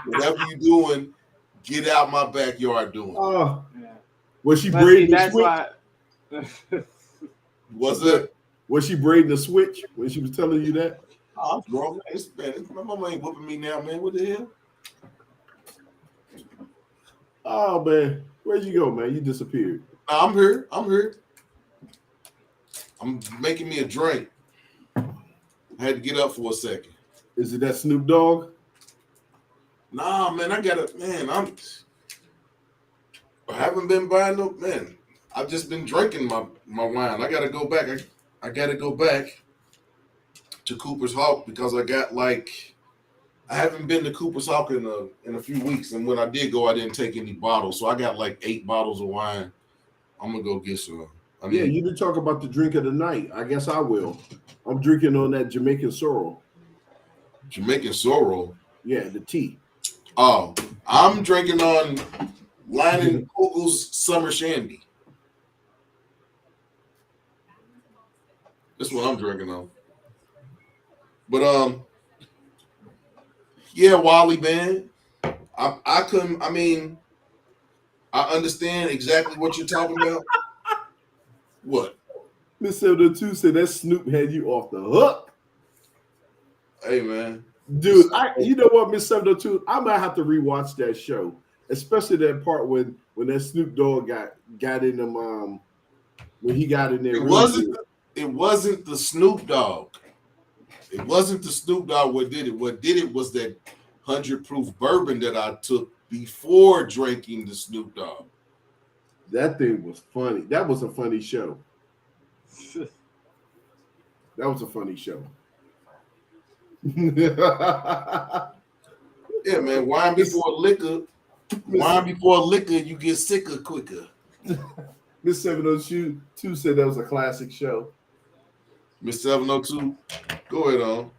whatever you're doing, get out my backyard doing. Oh, Yeah. was she But see, braiding the that's switch? why. Was she braiding the switch when she was telling you that? Oh, I'm grown, man. My mama ain't whooping me now, man. What the hell? Oh man, where'd you go, man? You disappeared. I'm here. I'm making me a drink. I had to get up for a second. Is it that Snoop Dogg? Nah, man, I haven't been buying no, man. I've just been drinking my wine. I gotta go back. I gotta go back to Cooper's Hawk because I haven't been to Cooper's Hawk in a few weeks, and when I did go, I didn't take any bottles, so I got like 8 bottles of wine. I'm gonna go get some. Yeah, you did talk about the drink of the night. I guess I will. I'm drinking on that Jamaican sorrel. Jamaican sorrel. Yeah, the tea. Oh, I'm drinking on Lion Kugel's Summer Shandy. That's what I'm drinking on. But yeah, Wally, man. I couldn't. I mean, I understand exactly what you're talking about. What? Miss 702 said that Snoop had you off the hook. Hey, man. Dude, you know what, Miss 702? I might have to rewatch that show, especially that part when that Snoop Dogg got in them when he got in there. It wasn't the Snoop Dogg. It wasn't the Snoop Dogg what did it. What did it was that 100 proof bourbon that I took before drinking the Snoop Dogg. That thing was funny. That was a funny show. That was a funny show. Yeah, man. Wine before liquor, you get sicker quicker. Miss 702 said that was a classic show. Miss 702, go ahead on.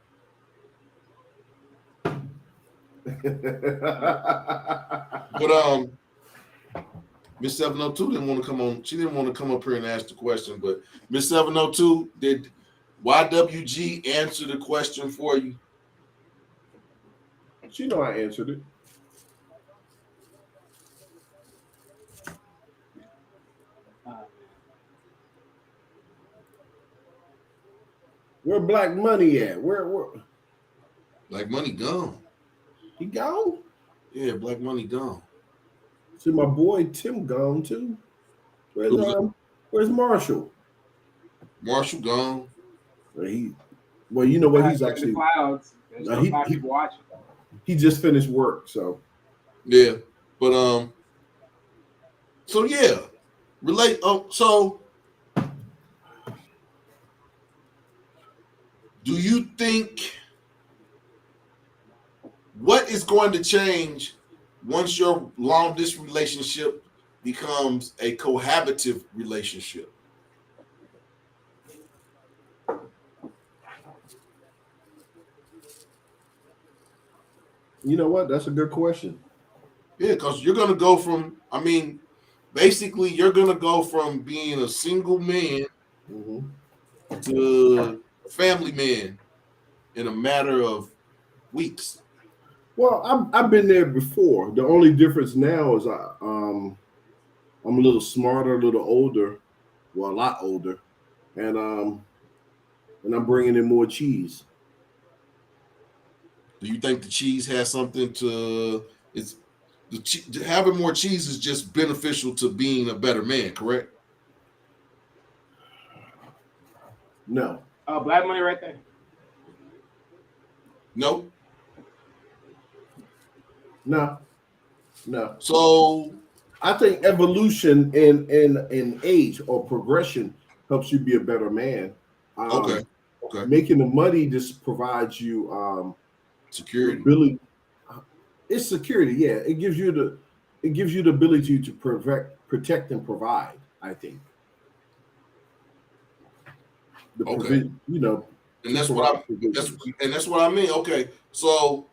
But Miss 702 didn't want to come on. She didn't want to come up here and ask the question. But Miss 702, did YWG answer the question for you? She know I answered it. Where Black Money at? Where? Black Money gone. He gone? Yeah, Black Money gone. See, my boy Tim gone too. Where's Marshall? Marshall gone. Well, you know what? He's actually the clouds. There's no people watching. He just finished work, so yeah. But so yeah, relate. So do you think what is going to change once your long distance relationship becomes a cohabitive relationship? you know what? That's a good question. Yeah, because you're gonna go from. I mean, basically, you're gonna go from being a single man to a family man in a matter of weeks. Well, I've been there before. The only difference now is I'm a little smarter, a little older, well, a lot older, and I'm bringing in more cheese. Do you think the cheese has something to? It's having more cheese is just beneficial to being a better man, correct? No, Oh, black money right there. No. no, no. So I think evolution in age or progression helps you be a better man. okay, Um, okay. Making the money just provides you the Security. ability. It's security, yeah. It gives you the ability to protect, and provide. I think the Okay. provision, And to that's what provide I provisions. that's what I mean. Okay. So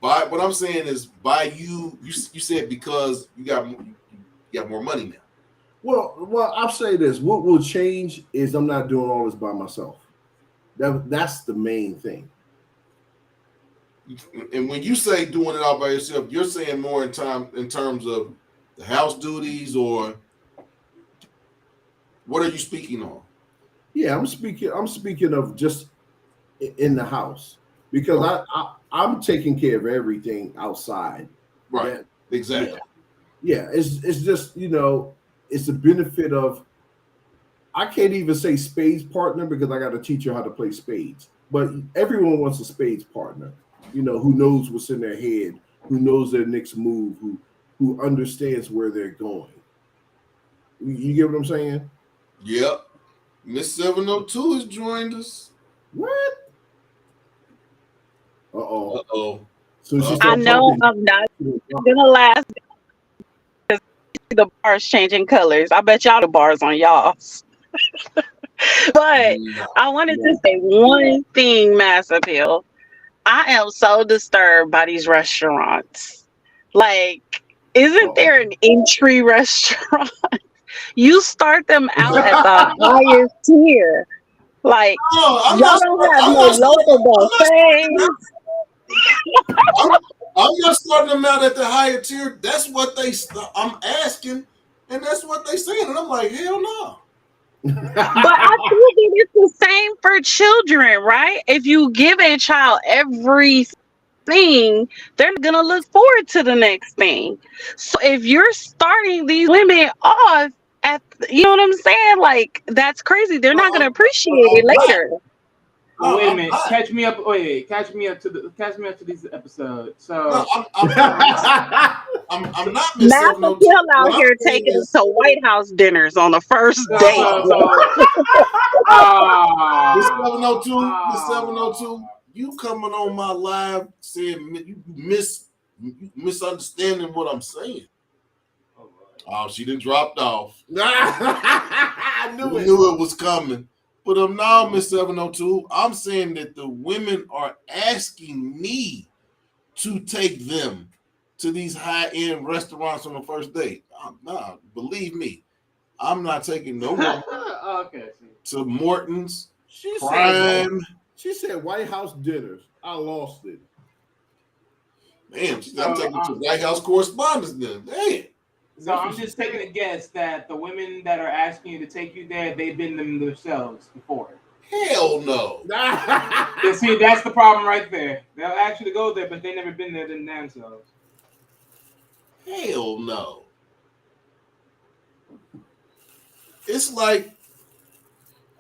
by what I'm saying is by you said because you got more money now. Well, I'll say this: what will change is I'm not doing all this by myself. That's the main thing. And when you say doing it all by yourself, you're saying more in terms of the house duties or what are you speaking on? Yeah, I'm speaking of just in the house because Okay. I'm taking care of everything outside. Right. That yeah, Exactly. yeah. It's just it's the benefit of I can't even say spades partner because I got to teach you how to play spades. But everyone wants a spades partner, who knows what's in their head, who knows their next move, who understands where they're going. You get what I'm saying? Yep. Miss 702 has joined us. What? Uh-oh. Uh-oh. So she I started know talking. I'm not gonna last because the bars changing colors. I bet y'all the bars on y'all. But No. I wanted to No. say one thing, Mass Appeal. I am so disturbed by these restaurants. Like, isn't Uh-oh. there an entry restaurant? You start them out at the highest tier. Like, No, y'all don't have no local buffets. I'm, I'm not starting them out at the higher tier. That's what I'm asking, and that's what they saying, and I'm like, hell no. But I feel that it's the same for children, right? If you give a child everything, they're gonna look forward to the next thing. So if you're starting these women off at, you know what I'm saying? Like that's crazy. They're not gonna appreciate I'm it not. later. Well, wait a I'm minute. not. Catch me up. Wait, catch me up to this episode. No, So I'm not Miss Mass 702. Appeal out What I'm here saying taking us is, to White House dinners on the first so date. so so. Miss Ah. 702, Miss 702, you coming on my live saying you misunderstanding what I'm saying. Oh, she done dropped off. I We knew it. knew it was coming. But now, Miss 702, I'm saying that the women are asking me to take them to these high-end restaurants on the first date. Nah, believe me, I'm not taking no woman Okay. to Morton's, She said white. Prime. She said White House dinners. I lost it. Damn, she said, I'm So, taking to White House correspondence then. Damn. so I'm just taking a guess that the women that are asking you to take you there, they've been them themselves before. Hell no. You see, that's the problem right there. They'll actually go there, but they never been there themselves. Hell no. It's like,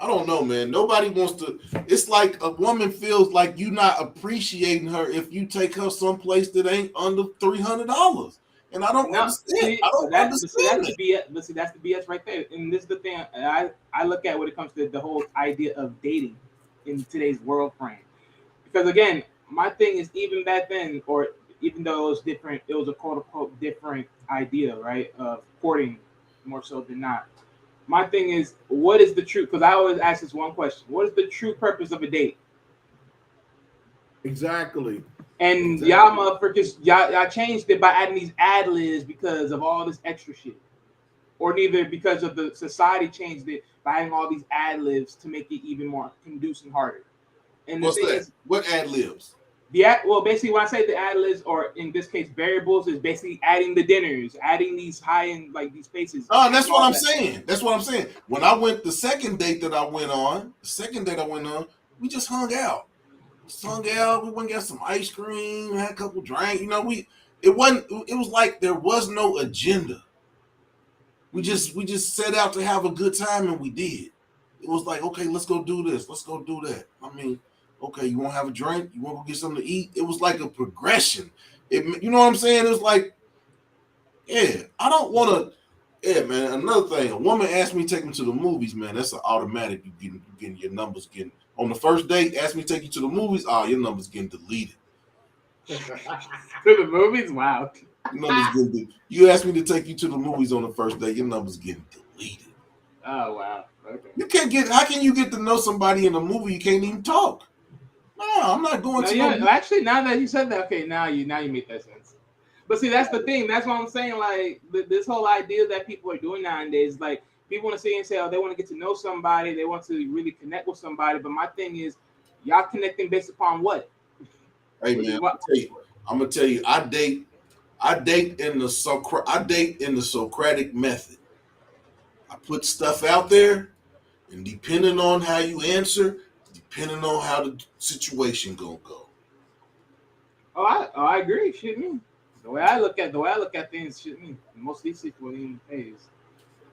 I don't know, man. Nobody wants to. It's like a woman feels like you not appreciating her if you take her someplace that ain't under $300, and I don't No, understand. see, I don't that's understand the that. BS. But see, that's the BS right there. And this is the thing I look at when it comes to the whole idea of dating in today's world frame. Because again, my thing is even back then, or even though it was different, it was a quote unquote different idea, right? Of courting more so than not. My thing is, what is the truth? Because I always ask this one question: what is the true purpose of a date? Exactly. And y'all motherfuckers, y'all changed it by adding these ad libs because of all this extra shit. Or neither because of the society changed it by adding all these ad libs to make it even more conducive and harder. And What's the thing that? is, What ad libs? basically when I say the ad libs, or in this case variables, is basically adding the dinners, adding these high end like these spaces. Oh, that's what I'm saying. That's what I'm saying. When I went the second date I went on, we just hung out. We went and got some ice cream, had a couple drinks. You know, it was like there was no agenda. We just set out to have a good time, and we did. It was like, okay, let's go do this, let's go do that. I mean, okay, you want to have a drink? You want to go get something to eat? It was like a progression. You know what I'm saying? It was like, yeah, I don't want to. Yeah, man. Another thing, a woman asked me to take me to the movies, man. That's an automatic. You getting your numbers getting on the first date. Asked me to take you to the movies. Oh, your numbers getting deleted. To the movies, wow. You asked me to take you to the movies on the first date. Your numbers getting deleted. Oh wow. Okay. You can't get. How can you get to know somebody in a movie you can't even talk? No, I'm not going to. Yeah, actually, now that you said that, okay, now you make that sense. But see, that's the thing. That's what I'm saying. Like this whole idea that people are doing nowadays, like people want to say and say, oh, they want to get to know somebody, they want to really connect with somebody. But my thing is, y'all connecting based upon what? Hey man, I'm gonna tell you, I date in the Socratic method. I put stuff out there, and depending on how you answer, depending on how the situation gonna go. I agree. Shit, me. The way I look at things, shit, me. Most of these situations pays.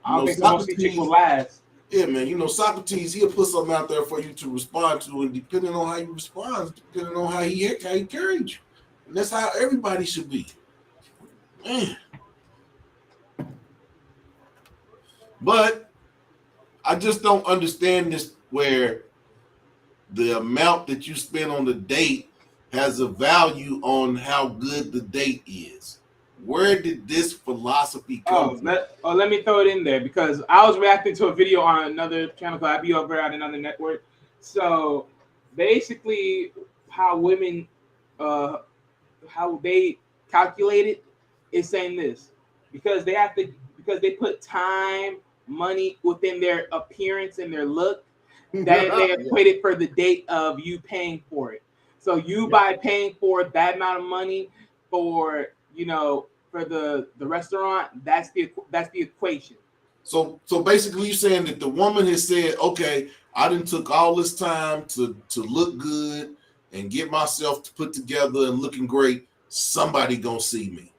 I don't think most of these chicks will last. Yeah, man. You know, Socrates, he'll put something out there for you to respond to, and depending on how you respond, depending on how he carried you. And that's how everybody should be. Man. But I just don't understand this, where the amount that you spend on the date has a value on how good the date is. Where did this philosophy come from? Let me throw it in there, because I was reacting to a video on another channel called Apeal over at another network. So basically, how women, how they calculate it is saying this: because they put time, money within their appearance and their look, that they equate it for the date of you paying for it. So by paying for that amount of money for for the restaurant, that's the equation. So basically, you're saying that the woman has said, okay, I done took all this time to look good and get myself put together and looking great. Somebody gonna see me.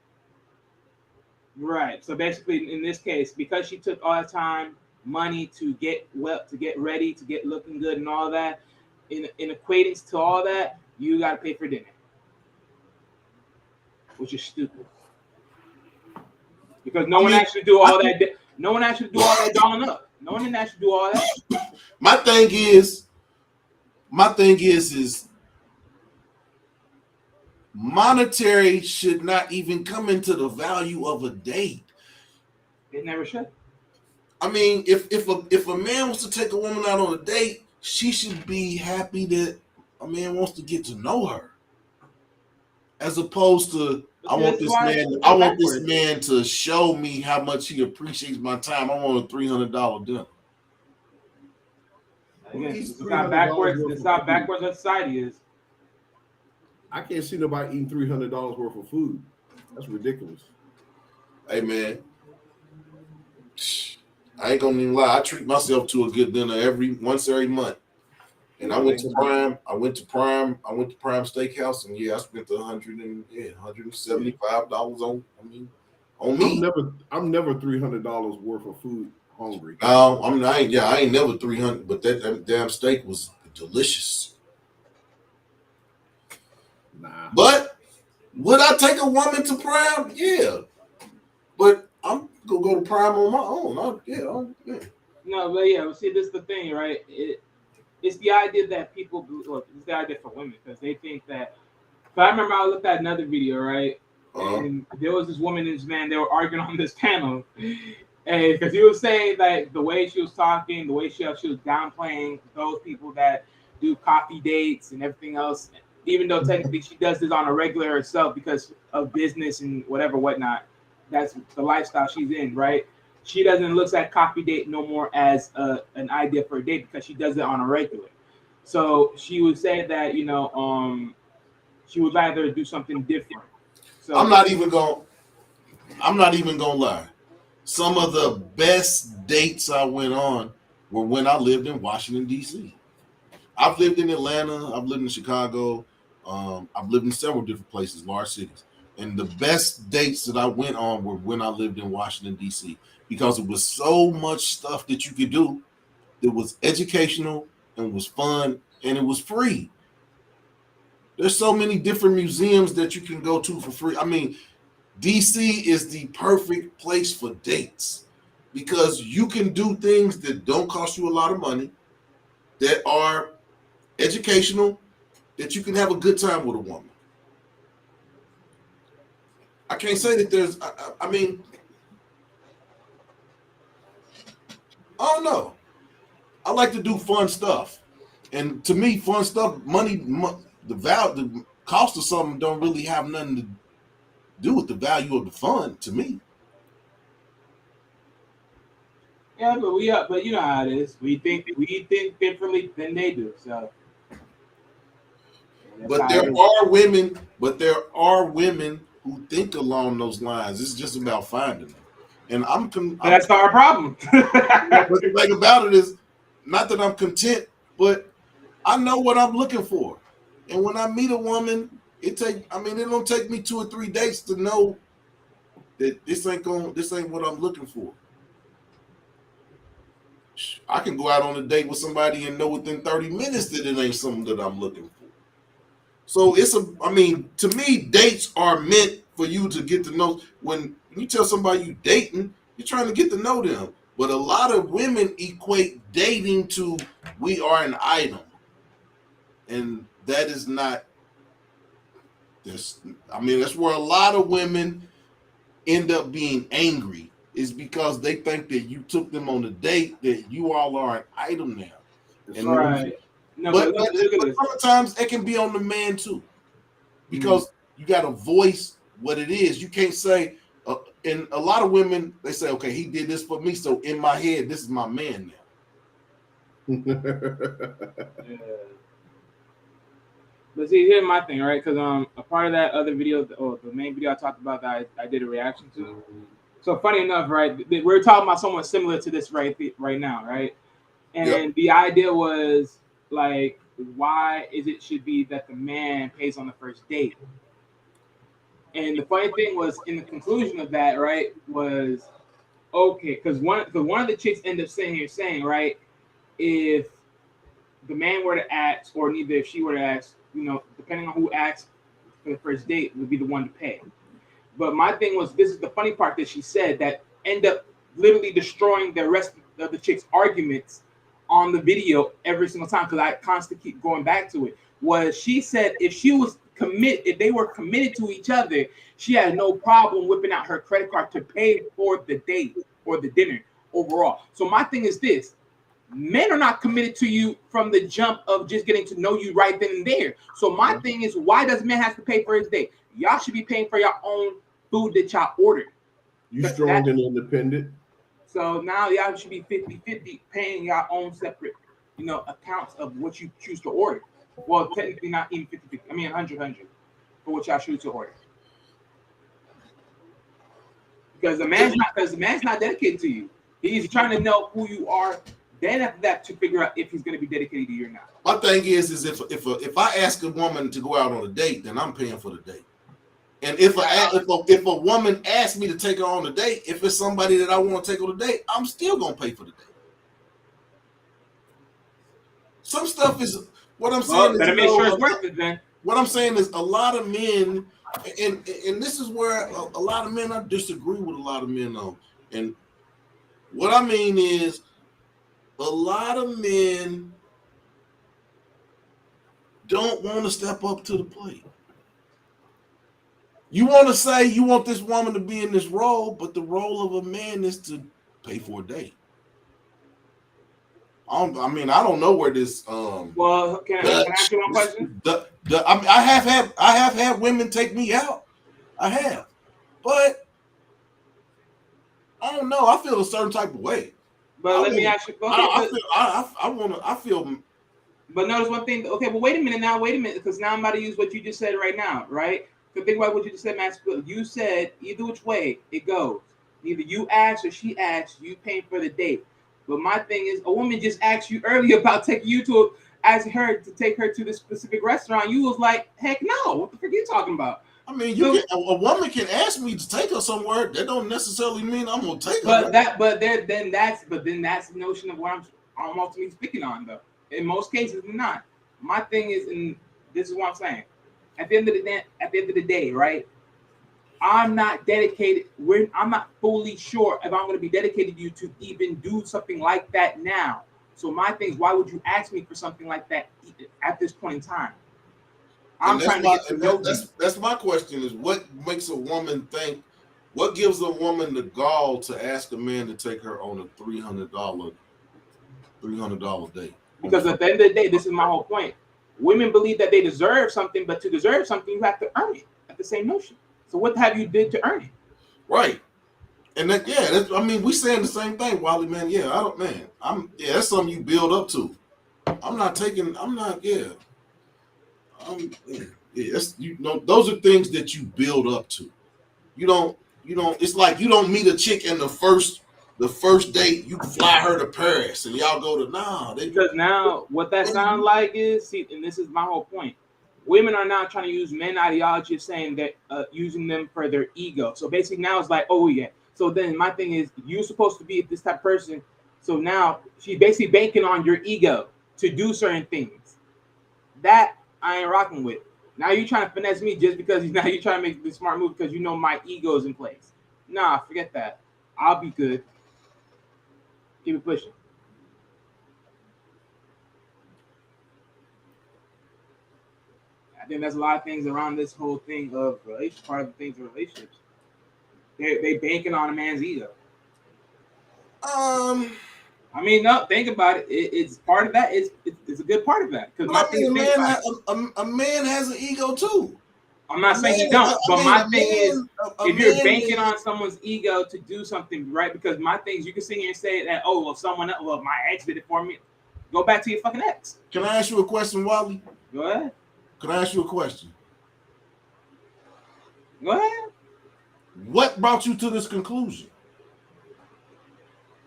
Right. So basically, in this case, because she took all the time, money to get ready, to get looking good and all that, in equating to all that, you got to pay for dinner, which is stupid. Because no one actually do all that. No one actually do all that dolling up. No one didn't actually do all that. My thing is monetary should not even come into the value of a date. It never should. I mean, if a man wants to take a woman out on a date, she should be happy that a man wants to get to know her, as opposed to I want this man to show me how much he appreciates my time. I want a $300 dinner. Again, it's not backwards. It's not backwards that society is. I can't see nobody eating $300 worth of food. That's ridiculous. Hey man, I ain't gonna even lie. I treat myself to a good dinner once every month. And I went to Prime Steakhouse, and I spent $175 on me. I'm never $300 worth of food hungry. No, I ain't never 300, but that damn steak was delicious. Nah. But would I take a woman to Prime? Yeah. But I'm gonna go to Prime on my own. No, but yeah, see, this is the thing, right? It's the idea that people do. Look, it's the idea for women, because they think that. But I remember I looked at another video, right? And there was this woman and this man. They were arguing on this panel, and because he was saying that the way she was talking, the way she was downplaying those people that do coffee dates and everything else, even though technically she does this on a regular herself because of business and whatnot. That's the lifestyle she's in, right? She doesn't look at coffee date no more as an idea for a date because she does it on a regular. So she would say that she would rather do something different. So I'm not even gonna lie. Some of the best dates I went on were when I lived in Washington, D.C. I've lived in Atlanta, I've lived in Chicago, I've lived in several different places, large cities. And the best dates that I went on were when I lived in Washington, D.C. because it was so much stuff that you could do. It was educational and was fun and it was free. There's so many different museums that you can go to for free. I mean, DC is the perfect place for dates because you can do things that don't cost you a lot of money, that are educational, that you can have a good time with a woman. I can't say that there's, I mean, I don't know. I like to do fun stuff. And to me, fun stuff, the cost of something don't really have nothing to do with the value of the fun to me. yeah, but you know how it is. We think differently than they do. So that's But how it there is. are women who think along those lines. It's just about finding them. And But that's not our problem. but the thing about it is not that I'm content, but I know what I'm looking for. And when I meet a woman, it don't take me 2 or 3 dates to know that this ain't what I'm looking for. I can go out on a date with somebody and know within 30 minutes that it ain't something that I'm looking for. So to me, dates are meant for you to get to know. When you tell somebody you dating, you're trying to get to know them. But a lot of women equate dating to we are an item. And that is not this. That's where a lot of women end up being angry is because they think that you took them on a date, that you all are an item now. And Right. No, but look at this. sometimes it can be on the man too, because you got to voice what it is. You can't say, and a lot of women they say, okay, he did this for me, so in my head, this is my man now. Yeah. But see, here's my thing, right? Because a part of that other video, or the main video I talked about that I did a reaction to. So funny enough, right? We're talking about someone similar to this right now, right? And Yep. the idea was like, why is it should be that the man pays on the first date? And the funny thing was, in the conclusion of that, right, was okay, because one of the chicks ended up saying, right, if the man were to ask, or neither if she were to ask, depending on who asked for the first date, would be the one to pay. But my thing was, this is the funny part that she said that end up literally destroying the rest of the chick's arguments on the video every single time, because I constantly keep going back to it. Was she said if they were committed to each other, she had no problem whipping out her credit card to pay for the date or the dinner overall. So my thing is this: men are not committed to you from the jump of just getting to know you right then and there. So my thing is, why does men have to pay for his date? Y'all should be paying for your own food that y'all ordered. You strong and independent. So now y'all should be 50-50 paying your own separate, accounts of what you choose to order. Well, technically not even 50-50. I mean 100 for what y'all choose to order. Because the man's not dedicated to you. He's trying to know who you are. Then after that, to figure out if he's going to be dedicated to you or not. My thing is if I ask a woman to go out on a date, then I'm paying for the date. And if a woman asks me to take her on a date, if it's somebody that I want to take on a date, I'm still gonna pay for the date. Some stuff is what I'm saying. Better make sure it's worth it then. What I'm saying is a lot of men, and this is where a lot of men I disagree with a lot of men on. And what I mean is a lot of men don't want to step up to the plate. You want to say you want this woman to be in this role, but the role of a man is to pay for a date. I don't know where this. Well, can I ask you one question? I have had women take me out. I have, but I don't know. I feel a certain type of way. But let me ask you. Okay, I feel. But notice one thing. Okay, but wait a minute now. Wait a minute, because now I'm about to use what you just said right now, right? So think about what you just said, Max. You said either which way it goes. Either you ask or she asks, you pay for the date. But my thing is, a woman just asked you earlier about taking you to, asking her to take her to this specific restaurant. You was like, heck no. What the frick are you talking about? I mean, a woman can ask me to take her somewhere. That don't necessarily mean I'm gonna take her. But then that's the notion of what I'm ultimately speaking on, though. In most cases, not. My thing is, and this is what I'm saying. At the end of the day, right? I'm not dedicated. I'm not fully sure if I'm going to be dedicated to you to even do something like that now. So my thing is, why would you ask me for something like that at this point in time? That's my question: is what makes a woman think? What gives a woman the gall to ask a man to take her on a $300 date? Because at the end of the day, this is my whole point. Women believe that they deserve something, but to deserve something, you have to earn it. At the same notion. So what have you did to earn it? Right. And we saying the same thing, Wally, man. Yeah, that's something you build up to. Those are things that you build up to. You don't, it's like you don't meet a chick in the first date, you fly her to Paris and y'all go to because now what that sounds like is, and this is my whole point. Women are now trying to use men ideology of saying that using them for their ego. So basically now it's like, oh yeah. So then my thing is, you're supposed to be this type of person. So now she's basically banking on your ego to do certain things. That I ain't rocking with. Now you're trying to finesse me just because now you're trying to make the smart move because you know my ego is in place. Nah, forget that. I'll be good. Keep it pushing. I think there's a lot of things around this whole thing of relationship. Part of the things of relationships, they banking on a man's ego. I mean, no, think about it. It's part of that. It's a good part of that because a man has an ego too. I'm not saying you don't, but my thing is, if you're banking on someone's ego to do something, right? Because my thing is, you can sit here and say that, oh, well, someone else, well, my ex did it for me. Go back to your fucking ex. Can I ask you a question, Wally? Go ahead. Can I ask you a question? Go ahead. What brought you to this conclusion?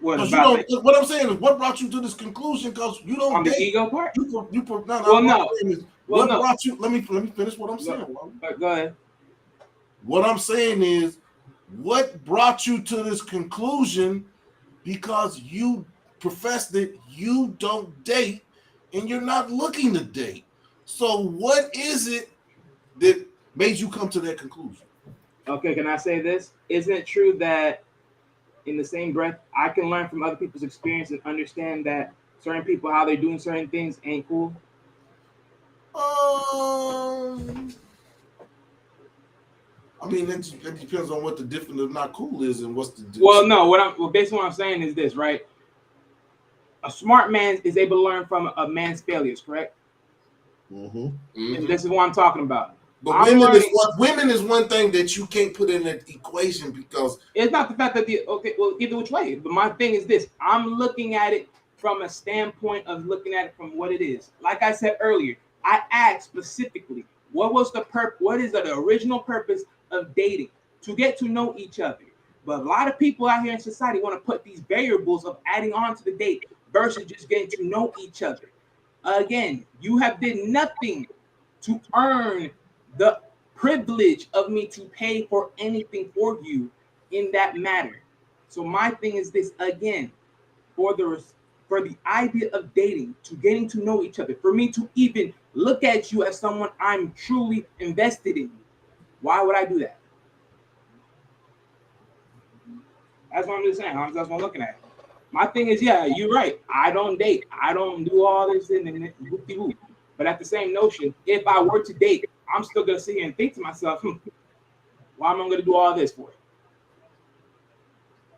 What I'm saying is, what brought you to this conclusion? Because you don't on the ego part. What brought you? Let me finish what I'm saying. Go ahead. What I'm saying is, what brought you to this conclusion? Because you profess that you don't date and you're not looking to date. So what is it that made you come to that conclusion? Okay, can I say this? Isn't it true that in the same breath, I can learn from other people's experience and understand that certain people, how they're doing certain things ain't cool? I mean, that depends on what the difference of not cool is and what's the difference. Well, no, basically what I'm saying is this, right? A smart man is able to learn from a man's failures, correct? Mm-hmm. And this is what I'm talking about. But women is one thing that you can't put in that equation because it's not the fact that either which way. But my thing is this: I'm looking at it from a standpoint of looking at it from what it is. Like I said earlier, I asked specifically, what is the original purpose of dating? To get to know each other. But a lot of people out here in society want to put these variables of adding on to the date versus just getting to know each other. Again, you have did nothing to earn the privilege of me to pay for anything for you in that matter. So my thing is this again, for the idea of dating, to getting to know each other, for me to even look at you as someone I'm truly invested in. Why would I do that? That's what I'm just saying. That's what I'm looking at. My thing is, yeah, you're right. I don't date. I don't do all this and whoop-de-whoop. But at the same notion, if I were to date, I'm still going to sit here and think to myself, why am I going to do all this for?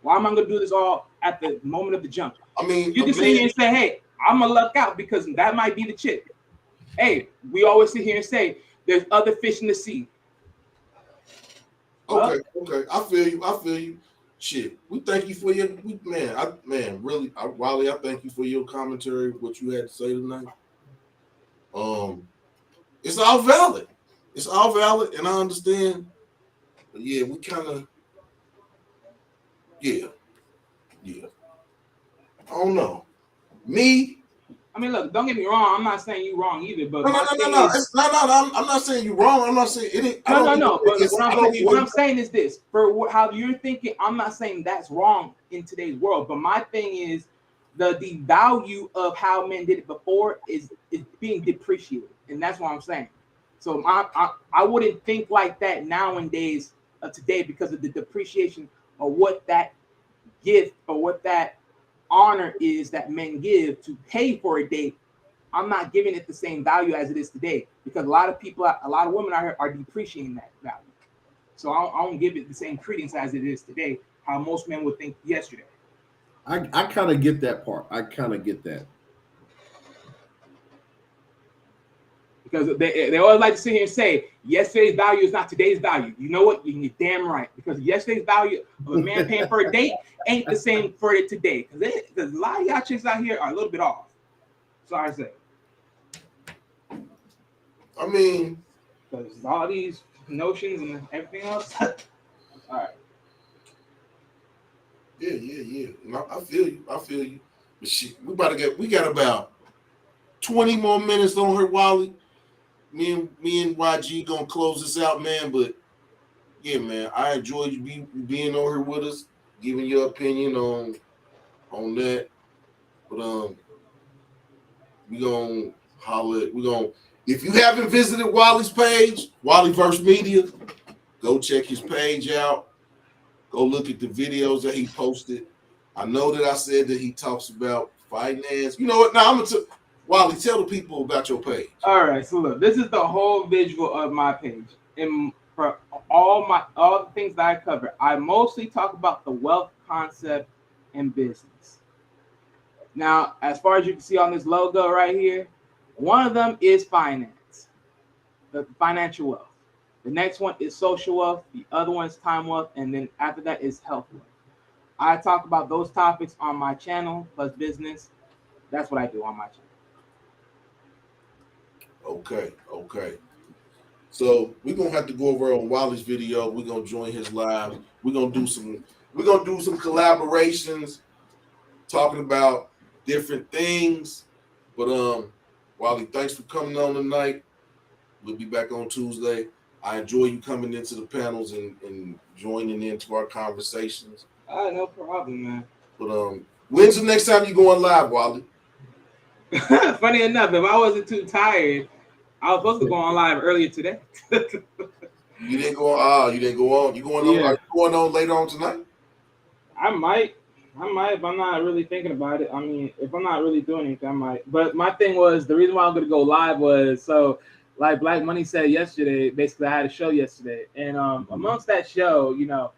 Why am I going to do this all at the moment of the jump? I mean, you can sit here and say, hey, I'm gonna luck out because that might be the chick. Hey, we always sit here and say there's other fish in the sea. Okay, I feel you. I feel you. Shit, we thank you for your Wally. I thank you for your commentary. What you had to say tonight. It's all valid. It's all valid, and I understand. But yeah, we kind of, yeah. I don't know. Me, I mean, look, don't get me wrong. I'm not saying you wrong either, but my thing no. is, I'm not saying you wrong. I'm not saying it. Ain't, I don't no. But even, what I'm saying is this: for how you're thinking, I'm not saying that's wrong in today's world. But my thing is, the value of how men did it before is being depreciated, and that's what I'm saying. So I wouldn't think like that nowadays today because of the depreciation of what that gift or what that honor is that men give to pay for a date. I'm not giving it the same value as it is today because a lot of people, a lot of women are depreciating that value. So I don't give it the same credence as it is today, how most men would think yesterday. I kind of get that part. I kind of get that. Because they always like to sit here and say, yesterday's value is not today's value. You know what? You're damn right. Because yesterday's value of a man paying for a date ain't the same for it today. Because a lot of y'all chicks out here are a little bit off. Sorry to say. I mean, because all these notions and everything else. All right. Yeah. No, I feel you. But shit, we got about 20 more minutes on her, Wally. Me and YG gonna close this out, man. But yeah, man, I enjoyed you being on here with us, giving your opinion on that. But we gonna holler. We gonna if you haven't visited Wally's page, Wallyverse Media, go check his page out. Go look at the videos that he posted. I know that I said that he talks about finance. You know what? Now I'm gonna Wally, tell the people about your page. All right. So look, this is the whole visual of my page. And for all the things that I cover, I mostly talk about the wealth concept and business. Now, as far as you can see on this logo right here, one of them is finance, the financial wealth. The next one is social wealth. The other one is time wealth. And then after that is health wealth. I talk about those topics on my channel plus business. That's what I do on my channel. Okay. So we're gonna have to go over on Wally's video. We're gonna join his live. We're gonna do some collaborations talking about different things. But Wally, thanks for coming on tonight. We'll be back on Tuesday. I enjoy you coming into the panels and joining into our conversations. No problem, man. But when's the next time you going live, Wally? Funny enough, if I wasn't too tired, I was supposed to go on live earlier today. You didn't go on. You didn't go on. You going on? Yeah. Are you going on later on tonight? I might if I'm not really thinking about it. I mean, if I'm not really doing anything, I might. But my thing was, the reason why I'm going to go live was so, like Black Money said yesterday, basically I had a show yesterday. And amongst that show, you know,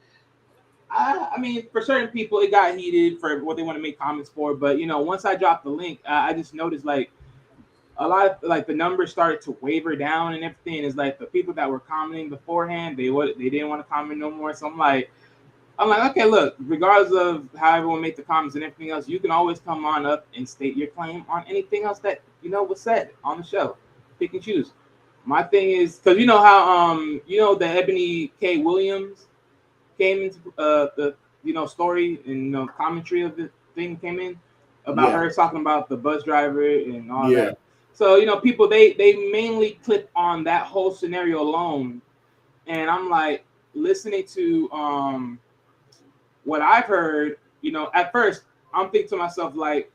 I mean, for certain people, it got heated for what they want to make comments for. But, you know, once I dropped the link, I just noticed, like, a lot of, like, the numbers started to waver down and everything. It's like the people that were commenting beforehand, they didn't want to comment no more. So I'm like, okay, look, regardless of how everyone make the comments and everything else, you can always come on up and state your claim on anything else that, you know, was said on the show. Pick and choose. My thing is, because you know how, the Ebony K. Williams came into the, story and, commentary of the thing came in about her talking about the bus driver and all that. So, people, they mainly clip on that whole scenario alone. And I'm like, listening to, what I've heard, at first I'm thinking to myself, like,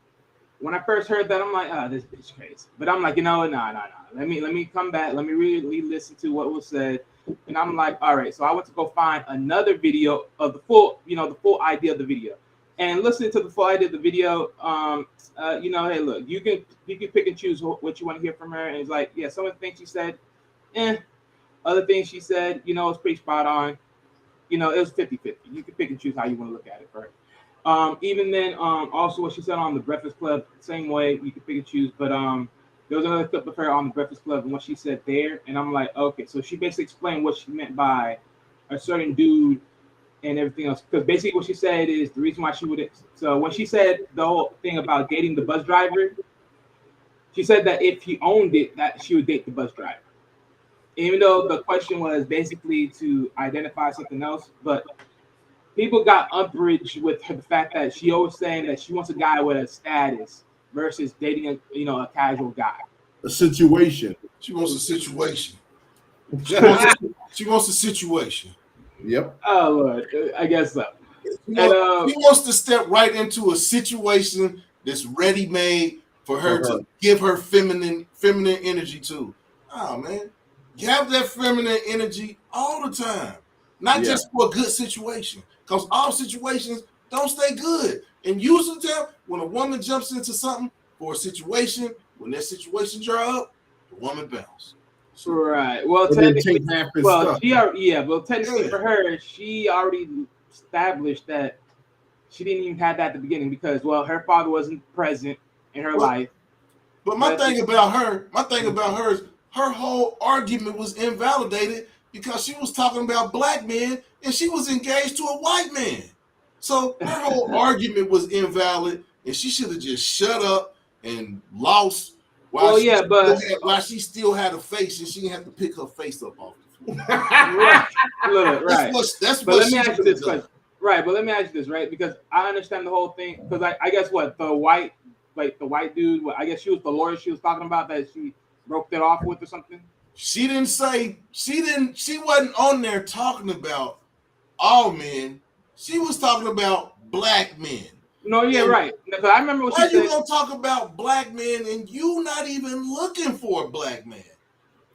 when I first heard that, I'm like, this bitch crazy. But I'm like, nah. Let me come back. Let me really listen to what was said. And I'm like, all right. So I went to go find another video of the full idea of the video. And listening to the full idea of the video, hey, look, you can pick and choose what you want to hear from her. And it's like, yeah, some of the things she said, other things she said, it's pretty spot on. It was 50-50. You can pick and choose how you want to look at it, right? Even then, also what she said on the Breakfast Club, same way you can pick and choose. But there was another clip of her on the Breakfast Club and what she said there, and I'm like, okay, so she basically explained what she meant by a certain dude and everything else. Because basically what she said is the reason why she wouldn't. So when she said the whole thing about dating the bus driver, she said that if he owned it, that she would date the bus driver. Even though the question was basically to identify something else, but people got umbrage with her, the fact that she always saying that she wants a guy with a status versus dating a casual guy. A situation. She wants a situation. Yep. She wants a situation. Oh Lord, I guess so. She wants to step right into a situation that's ready made for her to give her feminine energy to. Oh man, you have that feminine energy all the time, not just for a good situation. Because all situations don't stay good. And usually, when a woman jumps into something for a situation, when that situation dry up, the woman bounces. Right. Well, technically, technically for her, she already established that she didn't even have that at the beginning because, well, her father wasn't present in her life. But my thing about her is her whole argument was invalidated because she was talking about black men and she was engaged to a white man. So her whole argument was invalid, and she should have just shut up and lost. While she still had a face, and she didn't have to pick her face up off the floor. Right. That's but what let me ask you this question. Right, but let me ask you this, right? Because I understand the whole thing. Because I guess what the white dude, I guess she was the lawyer she was talking about that she broke that off with or something. She wasn't on there talking about all men. She was talking about black men. No, yeah, right. Because I remember what she said. Why you gonna talk about black men and you not even looking for a black man?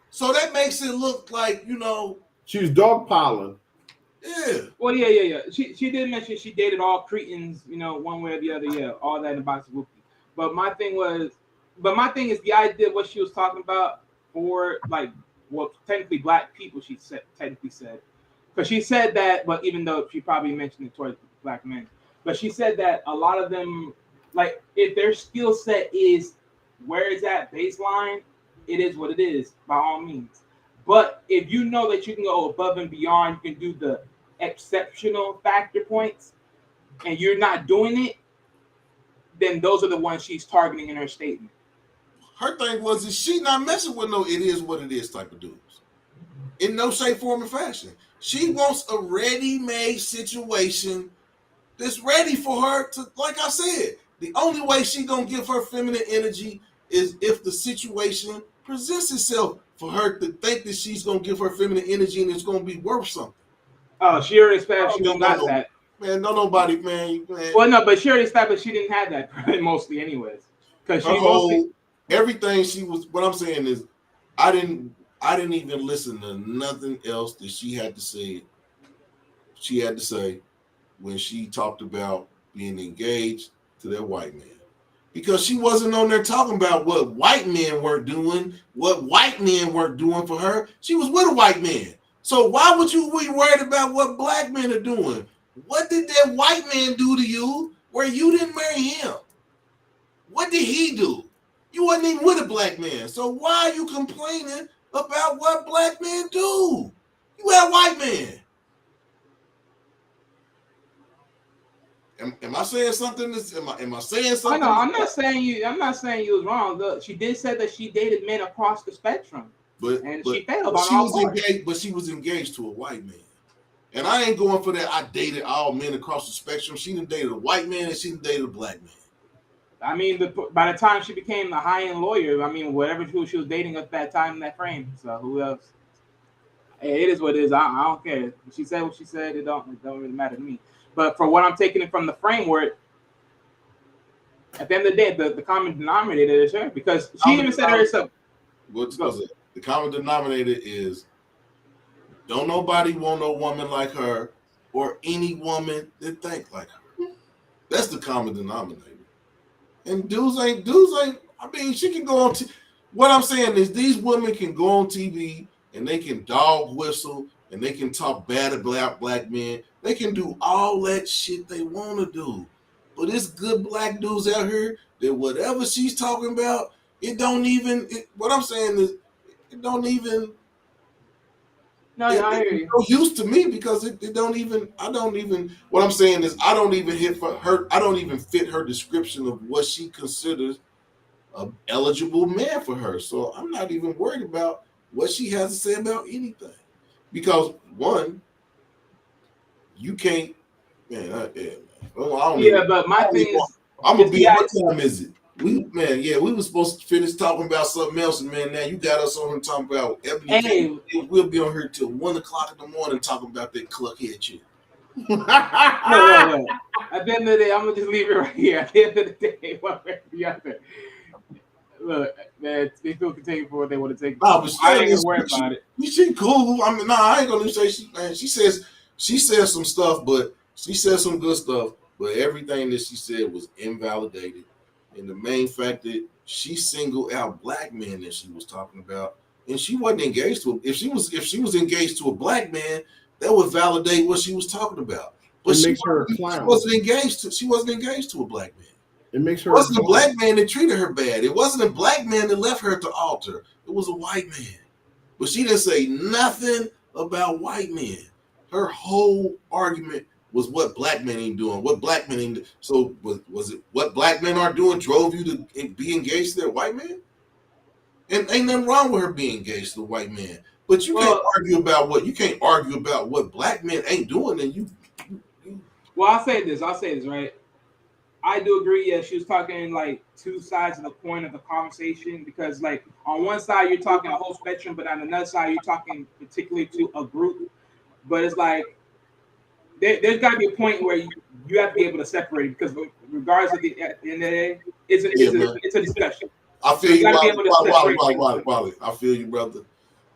So that makes it look like, she was dogpiling. Yeah. Well, yeah. She did mention she dated all Cretans, one way or the other. Yeah, all that in the box of whoopie. But my thing is the idea of what she was talking about for technically black people. She said because she said that, but even though she probably mentioned it towards black men, but she said that a lot of them, like if their skill set is where it's at baseline, it is what it is by all means. But if you know that you can go above and beyond, you can do the exceptional factor points, and you're not doing it, then those are the ones she's targeting in her statement. Her thing was that she not messing with no it is what it is type of dudes. In no shape, form, or fashion. She wants a ready-made situation that's ready for her to, like I said, the only way she gonna give her feminine energy is if the situation presents itself for her to think that she's gonna give her feminine energy and it's gonna be worth something. Oh, she already established she don't got that. Man, no nobody, man. Well, no, but she already established she didn't have that mostly, anyways. Because everything she was. What I'm saying is, I didn't even listen to nothing else that she had to say. She had to say when she talked about being engaged to that white man, because she wasn't on there talking about what white men weren't doing, what white men weren't doing for her. She was with a white man. So why would you be worried about what black men are doing? What did that white man do to you where you didn't marry him? What did he do? You wasn't even with a black man. So why are you complaining about what black men do? You had a white man. Am I saying something? Am I saying something? No, I'm not saying you was wrong. She did say that she dated men across the spectrum. She failed on all parts. But she was engaged to a white man. And I ain't going for that. I dated all men across the spectrum. She done dated a white man and she done dated a black man. I mean, by the time she became the high-end lawyer, I mean, whatever she was dating at that time in that frame. So who else? Hey, it is what it is. I don't care. If she said what she said. It don't really matter to me. But for what I'm taking it from the framework, at the end of the day, the common denominator is her, because she even said herself. What's it? The common denominator is don't nobody want no woman like her or any woman that think like her. That's the common denominator. And dudes ain't. I mean, she can go on. What I'm saying is, these women can go on TV and they can dog whistle and they can talk bad about black men. They can do all that shit they want to do. but it's good black dudes out here that whatever she's talking about, it don't even. What I'm saying is, it don't even. No, I hear you. It's no use to me because it don't even. I don't even. What I'm saying is, I don't even hit for her. I don't even fit her description of what she considers an eligible man for her. So I'm not even worried about what she has to say about anything, because one, you can't. Man, well, I don't even. But my thing is, I'm gonna be. yeah, What time is it? We were supposed to finish talking about something else, and man, now you got us on here talking about Ebony. hey, We'll be on here till 1 o'clock in the morning talking about that cluckhead shit. look. At the end of the day, I'm gonna just leave it right here. At the end of the day, whatever the other. Look, man, they still continue for what they want to take. Nah, but I ain't gonna worry about it. She cool. I mean, nah, I ain't gonna say she. Man, she says some stuff, but she says some good stuff. But everything that she said was invalidated, and the main fact that she singled out black men that she was talking about, and she wasn't engaged to. If she was engaged to a black man, that would validate what she was talking about. But it makes her a clown. She wasn't engaged to a black man. It makes her. It wasn't a black man that treated her bad. It wasn't a black man that left her at the altar. It was a white man. But she didn't say nothing about white men. Her whole argument was what black men ain't doing. What black men ain't doing. So was it what black men are doing drove you to be engaged to their white man? And ain't nothing wrong with her being engaged to a white man. But you can't argue about what black men ain't doing. And you. Well, I'll say this, right? I do agree. Yeah, she was talking like two sides of the coin of the conversation, because like on one side you're talking a whole spectrum, but on another side you're talking particularly to a group. But it's like there's got to be a point where you have to be able to separate it, because regardless of at the end of the day, it's a discussion. I feel you, Wally. I feel you, brother.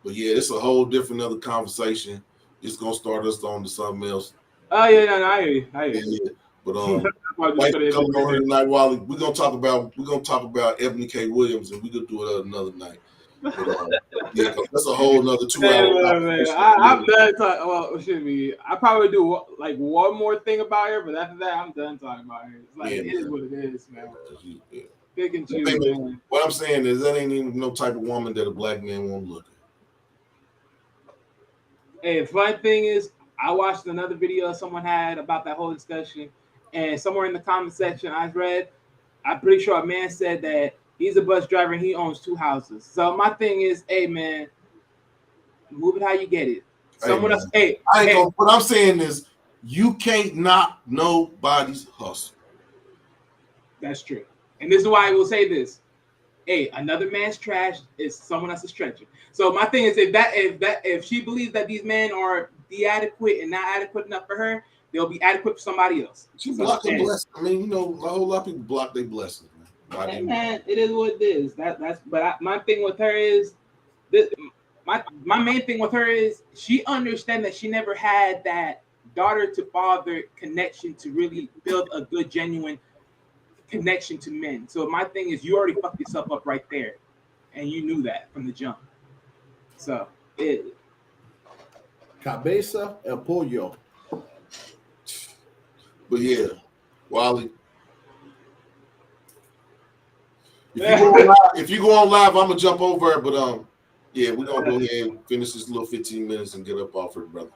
But yeah, it's a whole different other conversation. It's gonna start us on to something else. Oh yeah, no, I hear you. Yeah. But thanks for coming on here tonight, Wally. We're gonna talk about Ebony K. Williams, and we're gonna do it another night. But, yeah, that's a whole another 2 hours. I'm done talking. Well, should be. I probably do like one more thing about her, but after that, I'm done talking about her. It's like it is what it is, man. Yeah. Big and choose, man. What I'm saying is that ain't even no type of woman that a black man won't look at. Hey, the fun thing is, I watched another video someone had about that whole discussion, and somewhere in the comment section I read, I'm pretty sure a man said that he's a bus driver and he owns 2 houses. So my thing is, hey man, move it how you get it. Someone else, what I'm saying is, you can't knock nobody's hustle. That's true. And this is why I will say this. Hey, another man's trash is someone else's treasure. So my thing is, if she believes that these men are inadequate and not adequate enough for her, they'll be adequate for somebody else. She blocked her blessing. I mean, a whole lot of people block their blessings, man. Hey, man, it is what it is. My thing with her is this. My main thing with her is she understands that she never had that daughter to father connection to really build a good, genuine connection to men. So my thing is, you already fucked yourself up right there, and you knew that from the jump. So Cabeza el pollo. But yeah, Wally. If you go on live, I'm gonna jump over it. But yeah, we're gonna go ahead and finish this little 15 minutes and get up off it, brother.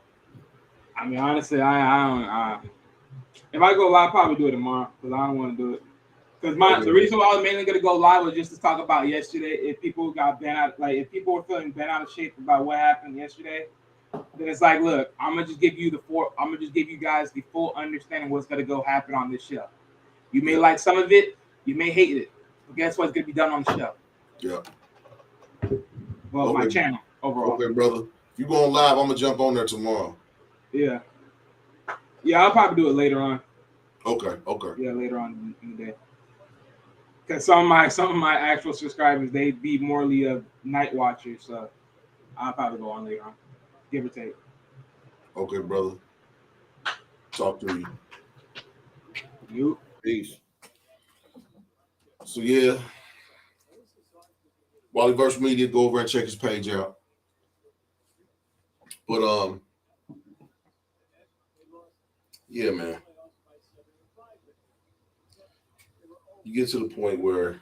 I mean, honestly, I don't. If I go live, I'll probably do it tomorrow, because I don't want to do it. Because the reason why I was mainly gonna go live was just to talk about yesterday. If people got bent out, like if people were feeling bent out of shape about what happened yesterday, then it's like, look, I'm gonna just give you guys the full understanding of what's gonna go happen on this show. You may like some of it, you may hate it, but guess what's gonna be done on the show? Yeah. Well, my channel overall. Okay, brother. If you go on live, I'm gonna jump on there tomorrow. Yeah. Yeah, I'll probably do it later on. Okay. Yeah, later on in the day. Because some of my actual subscribers, they be morely a night watchers, so I'll probably go on later on, give or take. Okay, brother. Talk to you. You. Peace. So yeah, Wallyverse Media, go over and check his page out. But yeah, man. you get to the point where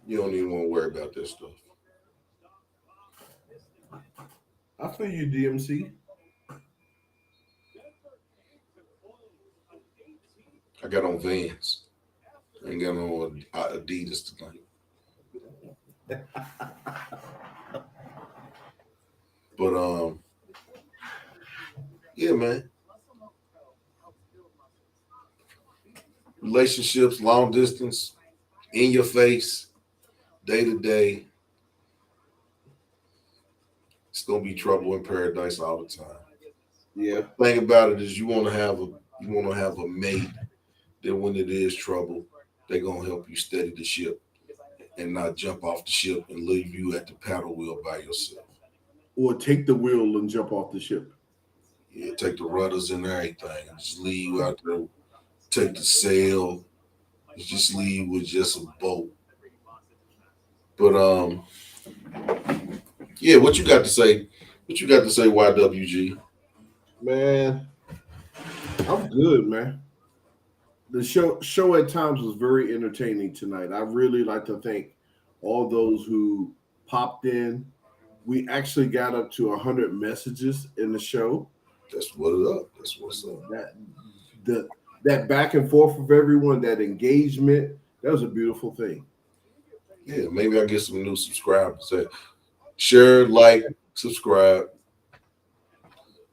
you don't even want to worry about that stuff. I feel you, DMC. I got on Vans. I ain't got on Adidas tonight. But yeah, man. Relationships, long distance, in your face, day to day. It's gonna be trouble in paradise all the time. Yeah. The thing about it is you want to have a mate that when it is trouble, they're gonna help you steady the ship and not jump off the ship and leave you at the paddle wheel by yourself. Or take the wheel and jump off the ship. Yeah, take the rudders and everything and just leave you out there. Take the sail. Just leave with just a boat. But yeah, what you got to say? What you got to say, YWG? Man, I'm good, man. The show at times was very entertaining tonight. I really like to thank all those who popped in. We actually got up to 100 messages in the show. That's what it up. That's what's up. That back and forth of everyone, that engagement, that was a beautiful thing. Yeah, maybe I get some new subscribers. Share, like, subscribe.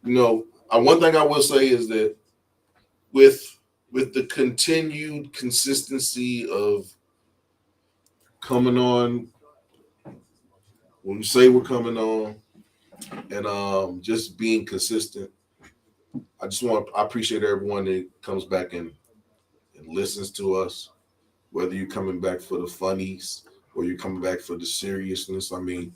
You know, one thing I will say is that with the continued consistency of coming on when we say we're coming on and just being consistent, I appreciate everyone that comes back and listens to us, whether you're coming back for the funnies or you're coming back for the seriousness. I mean,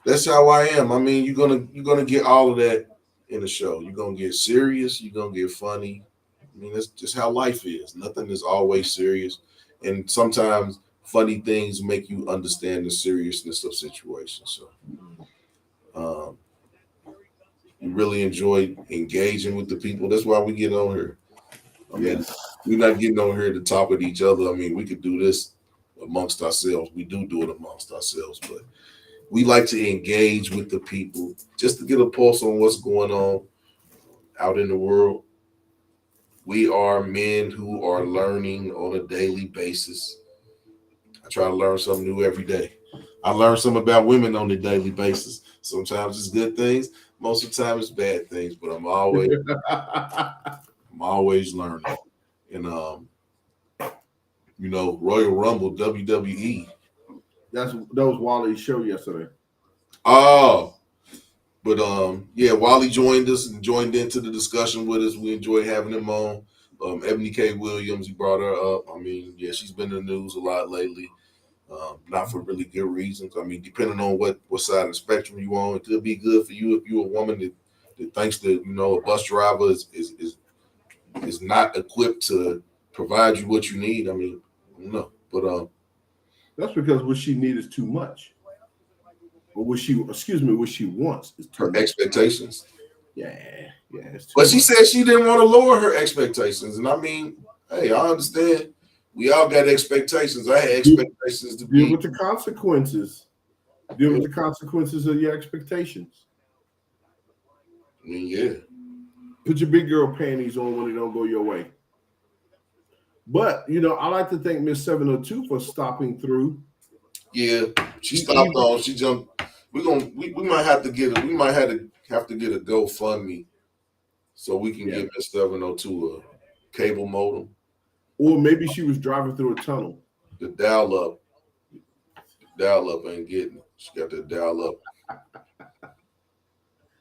that's how I am. I mean, you're gonna get all of that in the show. You're gonna get serious, you're gonna get funny. I mean, that's just how life is. Nothing is always serious. And sometimes funny things make you understand the seriousness of situations. So we really enjoy engaging with the people. That's why we get on here. I mean, we're not getting on here to talk with each other. I mean, we could do this amongst ourselves. We do it amongst ourselves, but we like to engage with the people just to get a pulse on what's going on out in the world. We are men who are learning on a daily basis. I try to learn something new every day. I learn something about women on a daily basis. Sometimes it's good things. Most of the time it's bad things, but I'm always learning. And Royal Rumble, WWE. That was Wally's show yesterday. Oh, but yeah, Wally joined us and joined into the discussion with us. We enjoy having him on. Ebony K. Williams, he brought her up. I mean, yeah, she's been in the news a lot lately. Not for really good reasons. I mean, depending on what side of the spectrum you on, it could be good for you if you're a woman that thinks that a bus driver is not equipped to provide you what you need. I mean, no, but that's because what she needs is too much. Or what she wants is her much. Expectations. Yeah. But she said she didn't want to lower her expectations, and I mean, hey, I understand. We all got expectations. I had expectations to deal with the consequences. Deal with the consequences of your expectations. I mean, yeah. Put your big girl panties on when it don't go your way. But I like to thank Miss 702 for stopping through. Yeah, she stopped on. She jumped. We might have to get a GoFundMe so we can get Miss 702 a cable modem. Or maybe she was driving through a tunnel. The dial up ain't getting it. She got the dial up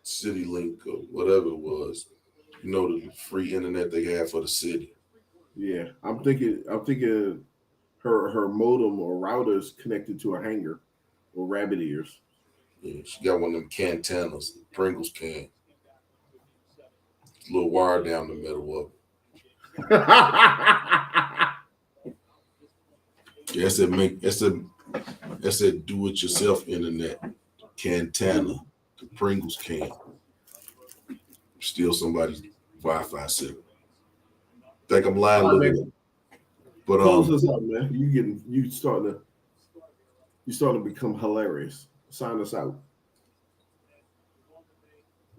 City Link or whatever it was. The free internet they have for the city. Yeah, I'm thinking her modem or router is connected to a hanger or rabbit ears. Yeah, she got one of them cantanas, Pringles can. Little wire down the middle of it. Yeah, that's a do-it-yourself internet. Cantana, the Pringles can. Steal somebody's Wi-Fi signal. Think I'm lying? All right, Look at man. it. But Close us up, man. You starting to become hilarious. Sign us out.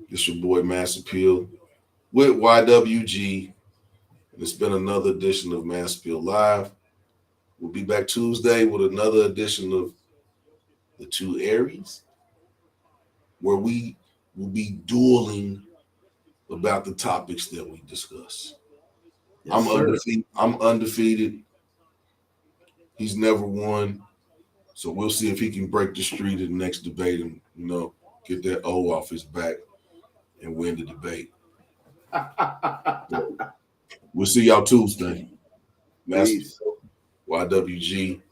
It's your boy Mass Appeal with YWG. And it's been another edition of Mass Appeal Live. We'll be back Tuesday with another edition of the Two Aries, where we will be dueling about the topics that we discuss. Yes, I'm sir. undefeated. I'm undefeated. He's never won. So we'll see if he can break the streak in the next debate and, get that O off his back and win the debate. We'll see y'all Tuesday. Master Peace. YWG.